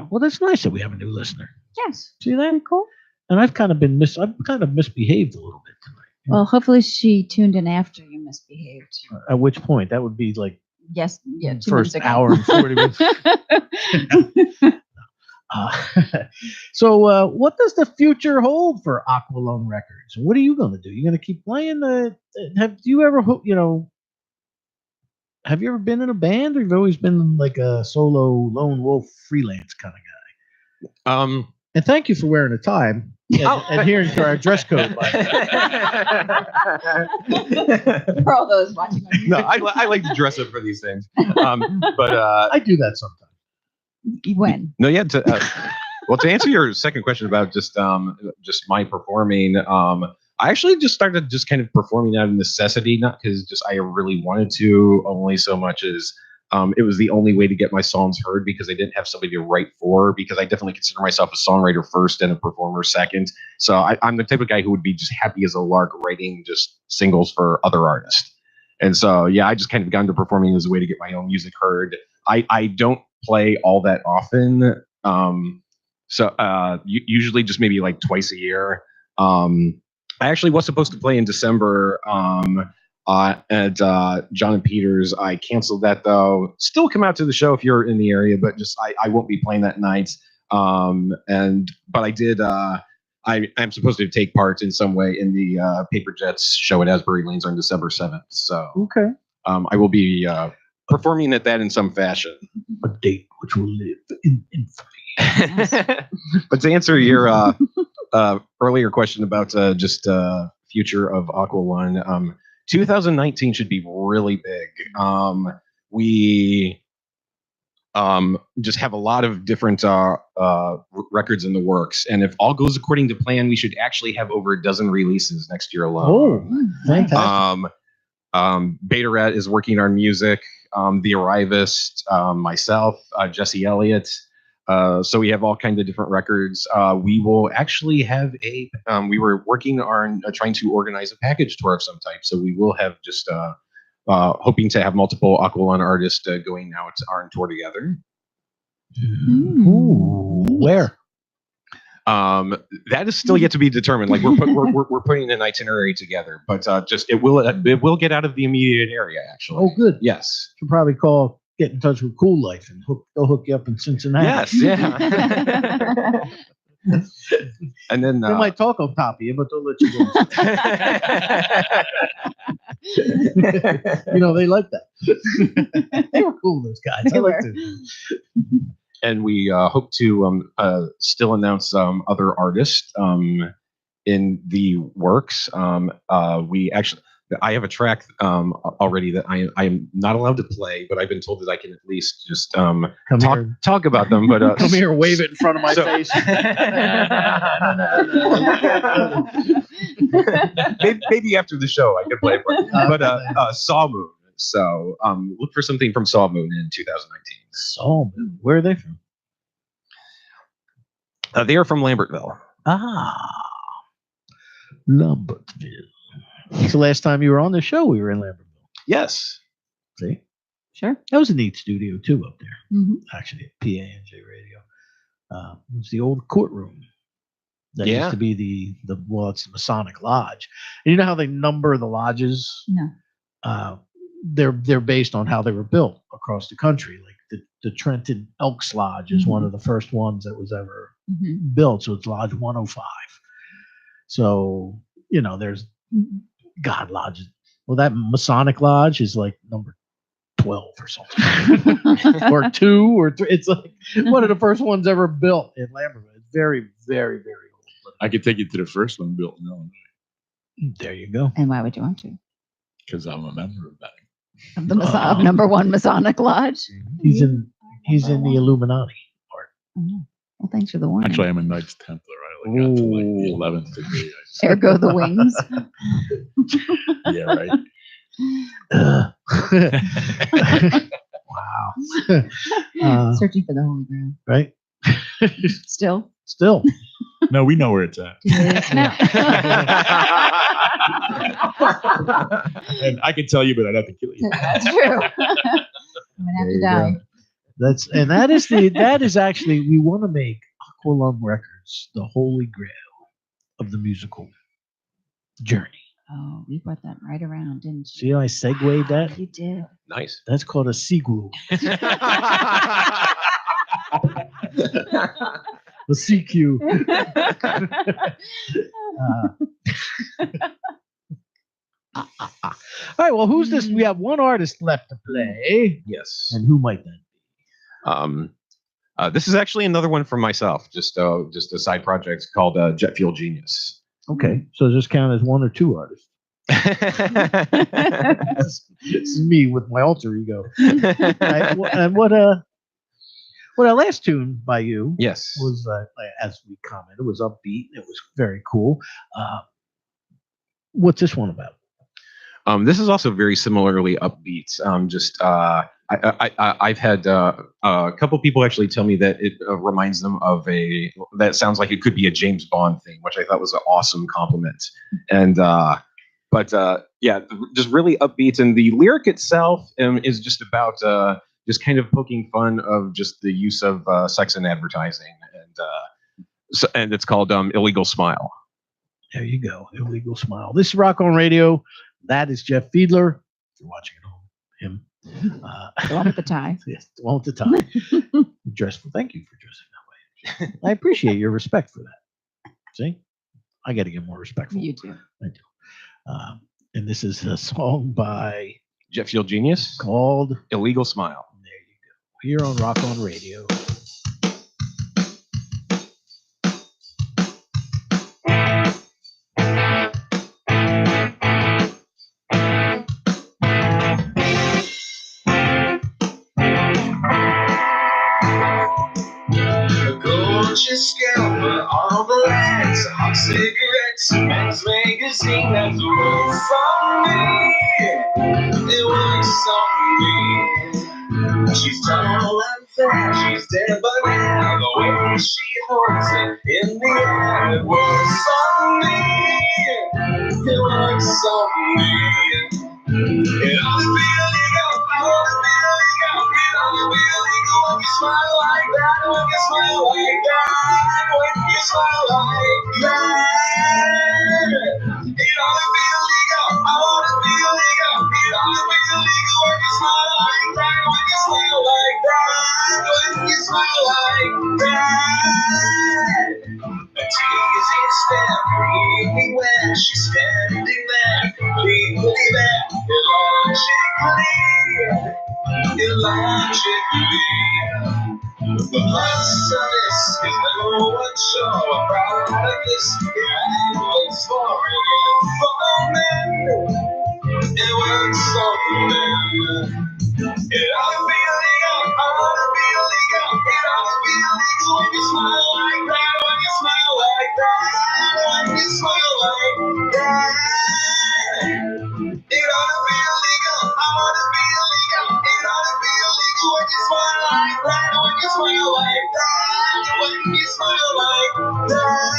Well, that's nice that we have a new listener. Yes. See that? Cool. And I've kind of misbehaved a little bit tonight. Well, hopefully she tuned in after you misbehaved. At which point? That would be like Yes. Yeah. 2 first minutes ago. hour and 40 minutes. What does the future hold for Aqualung Records? What are you going to do? You going to keep playing? Have you ever been in a band, or you've always been like a solo lone wolf freelance kind of guy? And thank you for wearing a tie and adhering to our dress code. For all those watching. No, I like to dress up for these things. But I do that sometimes. When? No, yeah. Well, to answer your second question about just my performing, I actually just started just kind of performing out of necessity, not because just I really wanted to, only so much as it was the only way to get my songs heard, because I didn't have somebody to write for, because I definitely consider myself a songwriter first and a performer second. So I'm the type of guy who would be just happy as a lark writing just singles for other artists. And so, yeah, I just kind of got into performing as a way to get my own music heard. I don't play all that often. Usually just maybe like twice a year. I actually was supposed to play in December at John and Peter's. I canceled that though. Still come out to the show if you're in the area, but just I won't be playing that night. But I did. I'm supposed to take part in some way in the Paper Jets show at Asbury Lanes on December 7th. So okay, I will be performing at that in some fashion. A date which will live in infamy. But to answer your earlier question about just future of Aqualung, 2019 should be really big. We just have a lot of different records in the works, and if all goes according to plan, we should actually have over a dozen releases next year alone. Oh, fantastic. Beta Rat is working on music. The Arrivist, myself, Jesse Elliott. So we have all kinds of different records. We will actually have we were working on trying to organize a package tour of some type. So we will have just hoping to have multiple Aqualung artists going out on tour together. Ooh, where? That is still yet to be determined. Like we're putting an itinerary together, but it will get out of the immediate area. Actually. Oh, good. Yes. You can probably get in touch with Cool Life and they'll hook you up in Cincinnati. Yes. Yeah. And then they might talk on top of you, but they'll let you go. They like that. They were cool, those guys. I like to. And we hope to still announce other artists in the works. I have a track already that I am not allowed to play, but I've been told that I can at least just talk about them. But come here, wave it in front of my face. Maybe after the show I can play it. But Sawmoon. So look for something from Sawmoon in 2019. Sawmoon. Where are they from? They are from Lambertville. Lambertville. It's the last time you were on the show. We were in Lambertville. Yes. See? Sure. That was a neat studio too up there. Mm-hmm. Actually, at PANJ Radio. It was the old courtroom. That used to be it's the Masonic Lodge. And you know how they number the lodges? No. They're based on how they were built across the country. Like the Trenton Elks Lodge is one of the first ones that was ever built. So it's Lodge 105. So, there's God lodges. Well, that Masonic Lodge is like number 12 or something, or 2 or 3. It's like one of the first ones ever built in Lambertville. It's very, very, very old. I could take you to the first one built in Illinois. There you go. And why would you want to? Because I'm a member of that. Of the of number 1 Masonic Lodge. He's in the Illuminati part. Oh, well, thanks for the warning. Actually, I'm a Knights Templar. I got to like the 11th degree. There go the wings. Yeah, right. Wow. Searching for the holy grail. Right? Still. No, we know where it's at. And I can tell you, but I'd have to kill you. That's true. I'm gonna have to die. That is actually, we want to make Aqualung Records the holy grail of the musical journey. Oh, we brought that right around, didn't you? See how I segued that? You did. Nice. That's called a sequel. The CQ. All right. Well, who's this? We have one artist left to play. Yes. And who might that be? This is actually another one from myself. Just a side project called Jet Fuel Genius. Okay. So does this count as one or two artists? This is me with my alter ego. Right, and what our last tune by you was, as we commented, was upbeat. It was very cool. What's this one about? This is also very similarly upbeat. I've had a couple people actually tell me that it reminds them of that sounds like it could be a James Bond thing, which I thought was an awesome compliment. And just really upbeat. And the lyric itself is just about just kind of poking fun of just the use of sex in advertising, and it's called Illegal Smile. There you go, Illegal Smile. This is Rock on Radio. That is Jeff Fiedler. If you're watching at home, him. The one with the tie. Yes, the one with the tie. Dressful. Thank you for dressing that way. I appreciate your respect for that. See, I got to get more respectful. You too. I do. And this is a song by Jet Fuel Genius called Illegal Smile. There you go. Here on Rock on Radio. Gorgeous scalper on the lands, hot cigarettes, men's magazine, that's the works on me. It works on me. She's tall and fat, she's dead by now. The way she holds it in the air, it works on me. It works on me. It ought to be illegal, I ought to be illegal. It ought to be illegal when you smile like that, when you smile like that, when you smile like that. It ought to be illegal, I ought to be illegal. It ought to be illegal when you smile like that, when you smile like that, when you smile like that. A teasing step, really when she's standing there, completely there, illogically. The plus of this is no one show a proud of this. It looks for men. It works on men. It ought to be illegal. Ought to be illegal. It ought to be illegal when you smile like that. When you smile like that. When you smile like that. It ought to be illegal. Ought to be illegal. It ought to be illegal when you smile like that. When you smile like that. When you smile like that.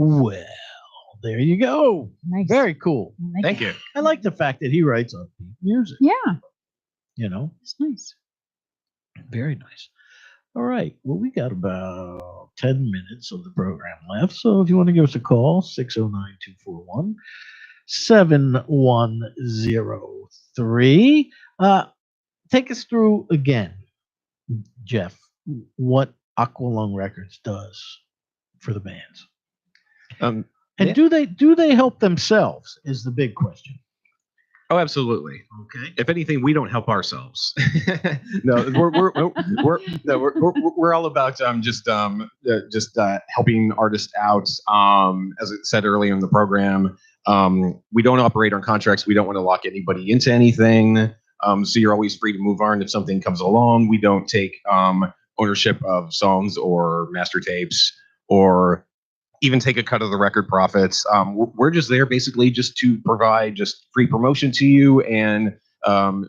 Well, there you go. Nice. Very cool. Thank you. I like the fact that he writes upbeat music. Yeah, You know, it's nice. very nice. All right. Well, we got about 10 minutes of the program left. So if you want to give us a call, 609-241-7103. Take us through again, Jeff, what Aqualung Records does for the bands. And Yeah. do they help themselves is the big question. Oh, absolutely. Okay. If anything, we don't help ourselves. No, we're all about just helping artists out. As I said earlier in the program, we don't operate on contracts. We don't want to lock anybody into anything. So you're always free to move on if something comes along. We don't take ownership of songs or master tapes or even take a cut of the record profits. We're just there basically just to provide just free promotion to you and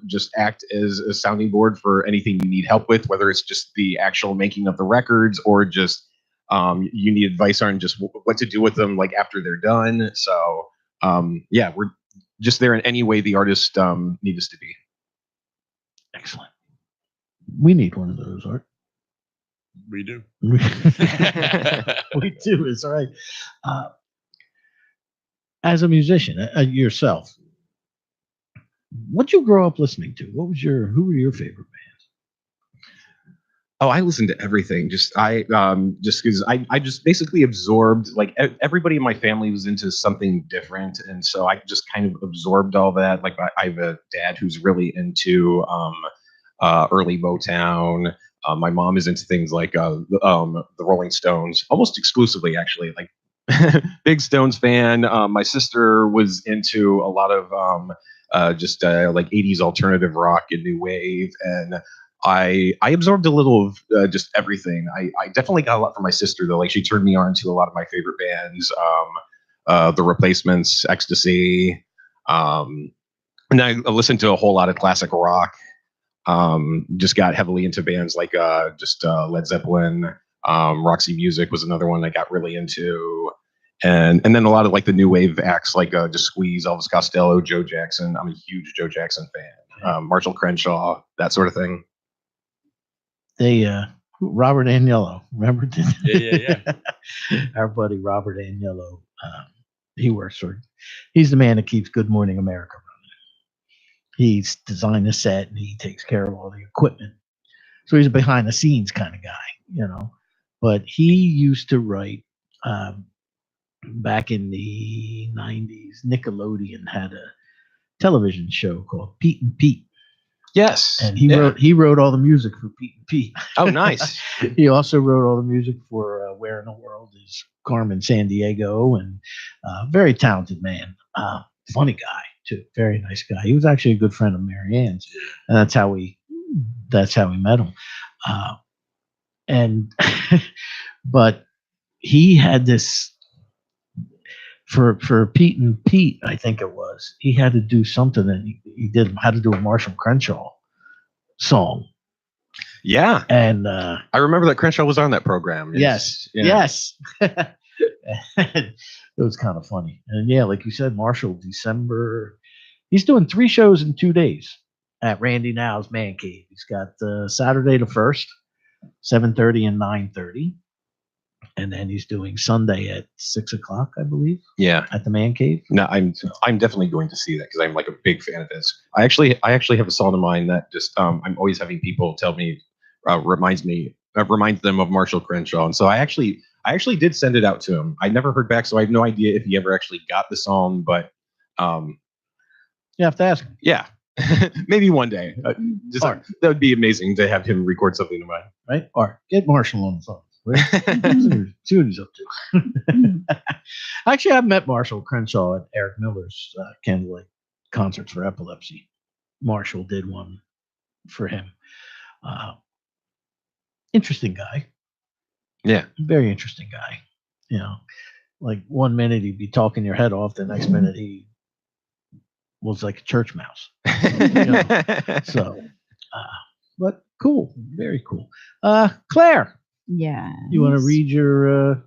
just act as a sounding board for anything you need help with, whether it's just the actual making of the records or just you need advice on just what to do with them like after they're done. So yeah, we're just there in any way the artist need us to be. Excellent. We need one of those, Art. We do. We do. It's all right. As a musician, yourself, what'd you grow up listening to? Who were your favorite bands? Oh, I listened to everything. Just because I just basically absorbed, like everybody in my family was into something different, and so I just kind of absorbed all that. Like I have a dad who's really into early Motown. My mom is into things like the Rolling Stones, almost exclusively actually. Like big Stones fan. My sister was into a lot of like 80s alternative rock and new wave, and I absorbed a little of just everything. I definitely got a lot from my sister though. Like she turned me on to a lot of my favorite bands, The Replacements, Ecstasy, and I listened to a whole lot of classic rock. Just got heavily into bands like Led Zeppelin. Roxy Music was another one I got really into. And then a lot of like the new wave acts like just Squeeze, Elvis Costello, Joe Jackson. I'm a huge Joe Jackson fan. Marshall Crenshaw, that sort of thing. Robert Agnello, remember? Yeah. Our buddy Robert Agnello, he's the man that keeps Good Morning America running. He's designed the set and he takes care of all the equipment. So he's a behind the scenes kind of guy, you know. But he used to write back in the 90s, Nickelodeon had a television show called Pete and Pete. Yes. And he wrote all the music for Pete and Pete. Oh, nice. He also wrote all the music for Where in the World is Carmen Sandiego, and very talented man. Funny guy too. Very nice guy. He was actually a good friend of Marianne's, and that's how we met him. But he had this for Pete and Pete, I think it was. He had to do something that he had to do a Marshall Crenshaw song. Yeah. And I remember that Crenshaw was on that program. Yes. It was kind of funny. And yeah, like you said, Marshall, December. He's doing 3 shows in 2 days at Randy Now's Man Cave. He's got Saturday the 1st, 7:30 and 9:30. And then he's doing Sunday at 6 o'clock, I believe. Yeah. At the Man Cave. No, I'm definitely going to see that because I'm like a big fan of his. I actually have a song of mine that just I'm always having people tell me reminds them of Marshall Crenshaw. And so I actually did send it out to him. I never heard back, so I have no idea if he ever actually got the song, but you have to ask him. Yeah. Maybe one day. That would be amazing to have him record something of mine. Right? Or get Marshall on the phone. See what he's up to. Actually, I've met Marshall Crenshaw at Eric Miller's candlelight concerts for epilepsy. Marshall did one for him. Interesting guy. Yeah. Very interesting guy. You know, like one minute he'd be talking your head off, the next minute he was like a church mouse. You know? So, but cool. Very cool. Claire. Yeah. You want to read your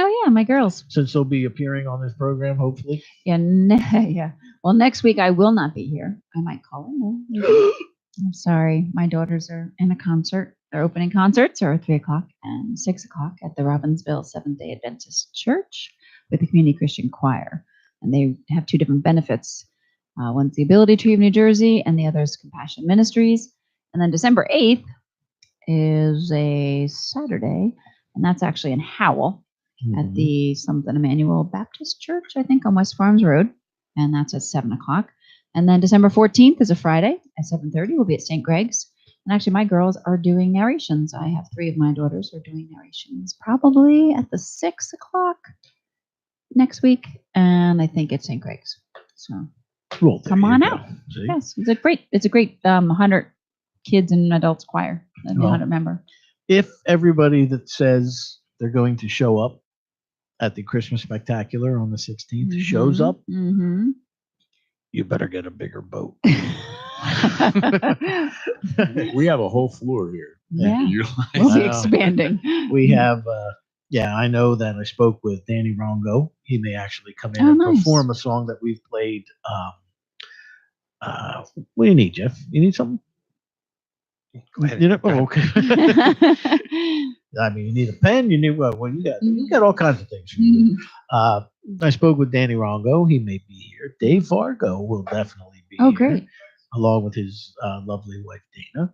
Oh yeah, my girls. Since they'll be appearing on this program, hopefully. Yeah, yeah. Well, next week I will not be here. I might call in. Maybe. I'm sorry. My daughters are in a concert. Their opening concerts are at 3:00 and 6:00 at the Robbinsville Seventh-day Adventist Church with the Community Christian Choir. And they have two different benefits. One's the Ability Tree of New Jersey, and the other is Compassion Ministries. And then December 8th is a Saturday, and that's actually in Howell at the Something Emmanuel Baptist Church, I think, on West Farms Road, and that's at 7:00. And then December 14th is a Friday at 7:30. We'll be at St. Greg's. And actually, my girls are doing narrations. I have 3 of my daughters who are doing narrations, probably at the 6:00 next week, and I think it's St. Greg's. So come on out. See? Yes, it's a great 100 kids and adults choir, and 100 member. If everybody that says they're going to show up at the Christmas Spectacular on the 16th shows up, you better get a bigger boat. We have a whole floor here. Yeah, Utilize. we'll be expanding. We have, I know that I spoke with Danny Rongo. He may actually come in and perform a song that we've played. What do you need, Jeff? You need something? Go ahead. Okay. I mean, you need a pen. You need what? Well, you got all kinds of things. I spoke with Danny Rongo. He may be here. Dave Fargo will definitely be here. Great. Along with his lovely wife, Dana.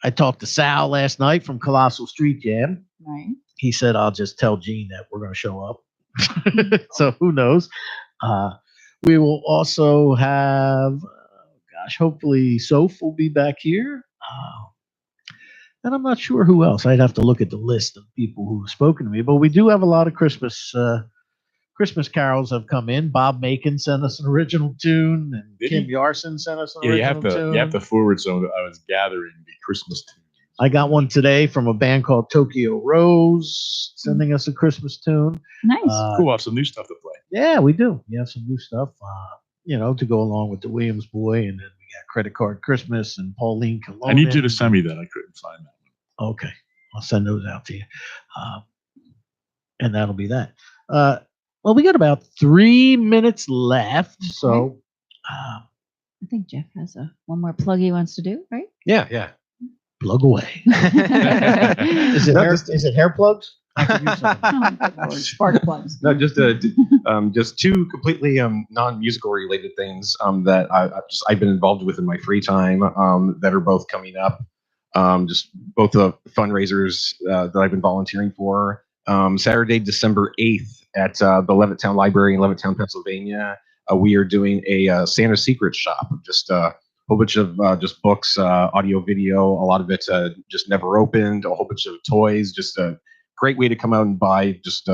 I talked to Sal last night from Colossal Street Jam. Right. He said, I'll just tell Gene that we're going to show up. So who knows? We will also have, hopefully Soph will be back here. And I'm not sure who else. I'd have to look at the list of people who have spoken to me. But we do have a lot of Christmas carols have come in. Bob Macon sent us an original tune, and Kim Yarson sent us an original tune. You have to forward some. I was gathering the Christmas tunes. I got one today from a band called Tokyo Rose, sending us a Christmas tune. Nice. Cool. We'll have some new stuff to play. Yeah, we do. We have some new stuff, to go along with the Williams Boy, and then we got Credit Card Christmas and Pauline Cologne. I need you to send me that. I couldn't find that one. Okay. I'll send those out to you. And that'll be that. Well, we got about 3 minutes left, so I think Jeff has one more plug he wants to do, right? Yeah. Plug away. Is it hair plugs? I could use some. Spark plugs. No, just 2 completely non-musical related things that I've been involved with in my free time that are both coming up. Just both the fundraisers that I've been volunteering for. Saturday, December 8th at the Levittown Library in Levittown, Pennsylvania. We are doing a Santa Secret shop. Just a whole bunch of just books, audio, video. A lot of it just never opened. A whole bunch of toys. Just a great way to come out and buy. Just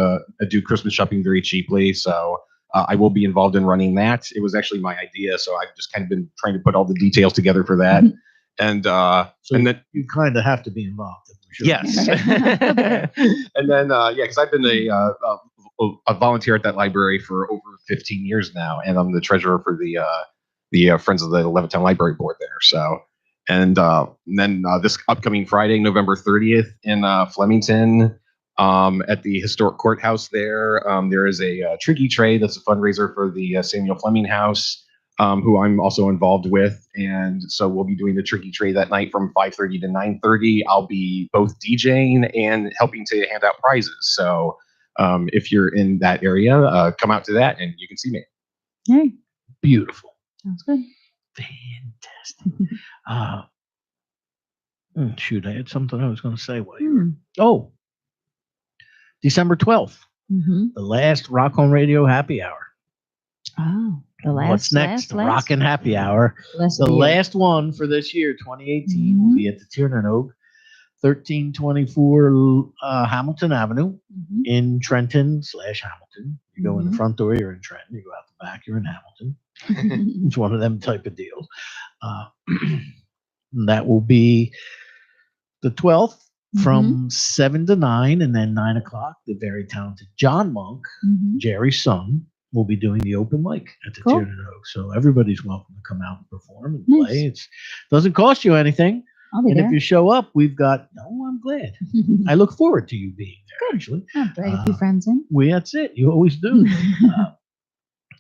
do Christmas shopping very cheaply. So I will be involved in running that. It was actually my idea, so I've just kind of been trying to put all the details together for that. And then you kind of have to be involved. Sure. Yes. And then because I've been a volunteer at that library for over 15 years now, and I'm the treasurer for the Friends of the Levittown Library Board there. So, and then this upcoming Friday, November 30th in Flemington, at the historic courthouse there, there is a Tricky Tray that's a fundraiser for the Samuel Fleming House. Who I'm also involved with, and so we'll be doing the Tricky Tray that night from 5:30 to 9:30. I'll be both DJing and helping to hand out prizes. So if you're in that area, come out to that and you can see me. Hey, beautiful. Sounds good. Fantastic. Shoot, I had something I was going to say while you were. Oh, December 12th, the last Rock on Radio happy hour. Oh. What's next? Rockin' Happy Hour. The last one for this year, 2018, will be at the Tiernan Oak, 1324 Hamilton Avenue in Trenton/Hamilton. You go in the front door, you're in Trenton. You go out the back, you're in Hamilton. It's one of them type of deals. That will be the 12th from 7 to 9, and then 9 o'clock, the very talented John Monk, Jerry's son, will be doing the open mic at the Tiernan Oak. So everybody's welcome to come out and perform and play. It doesn't cost you anything. I'll be And there. if you show up, we've got. Oh, I'm glad. I look forward to you being there. Actually, I'll drag a few friends in. that's it. You always do.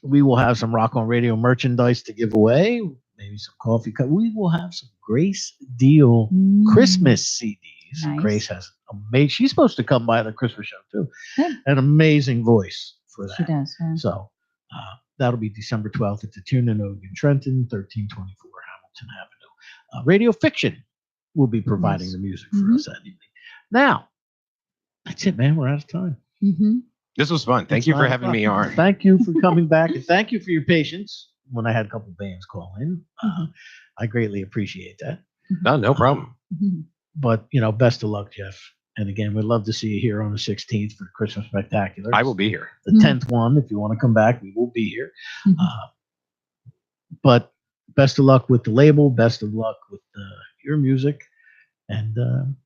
We will have some Rock on Radio merchandise to give away. Maybe some coffee cup. We will have some Grace Deal Christmas CDs. Nice. Grace has amazing. She's supposed to come by the Christmas show too. Good. An amazing voice for that. She does. Yeah. So that'll be December 12th at the Tune in Ogun, Trenton, 1324 Hamilton Avenue. Radio Fiction will be providing the music for us that evening. Now, that's it, man. We're out of time. This was fun. Thank you for having me on. Thank you for coming back, and thank you for your patience when I had a couple bands call in. I greatly appreciate that. No problem. But, best of luck, Jeff. And again, we'd love to see you here on the 16th for the Christmas Spectacular. I will be here. The 10th one, if you want to come back, we will be here. But best of luck with the label. Best of luck with your music. And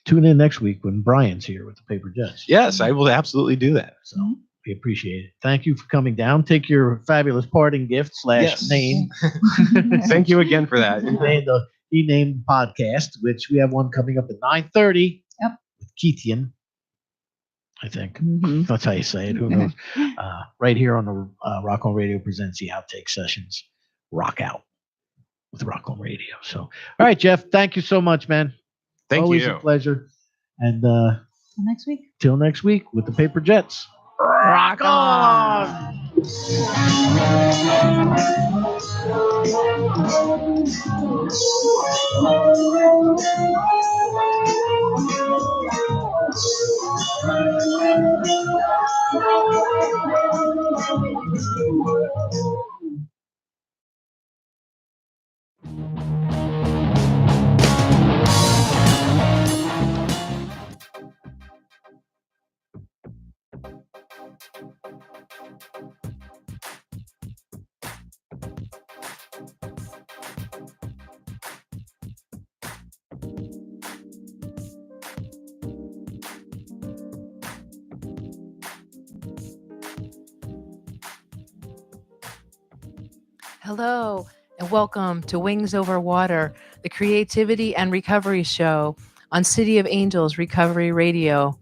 tune in next week when Brian's here with the Paper Jets. Yes, I will absolutely do that. So we appreciate it. Thank you for coming down. Take your fabulous parting gift / name. Thank you again for that. He named the podcast, which we have one coming up at 9:30. Yep. With Keithian, I think. That's how you say it. Who knows? Right here on the Rock on Radio presents the Outtake Sessions. Rock out with Rock on Radio. So, all right, Jeff. Thank you so much, man. Thank Always you. a pleasure. And Till next week. Till next week with the Paper Jets. Rock on! Hello, and welcome to Wings Over Water, the creativity and recovery show on City of Angels Recovery Radio.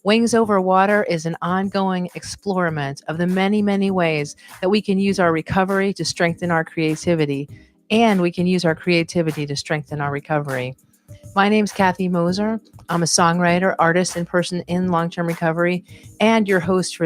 Wings Over Water is an ongoing explorement of the many, many ways that we can use our recovery to strengthen our creativity, and we can use our creativity to strengthen our recovery. My name's Kathy Moser. I'm a songwriter, artist, and person in long-term recovery, and your host for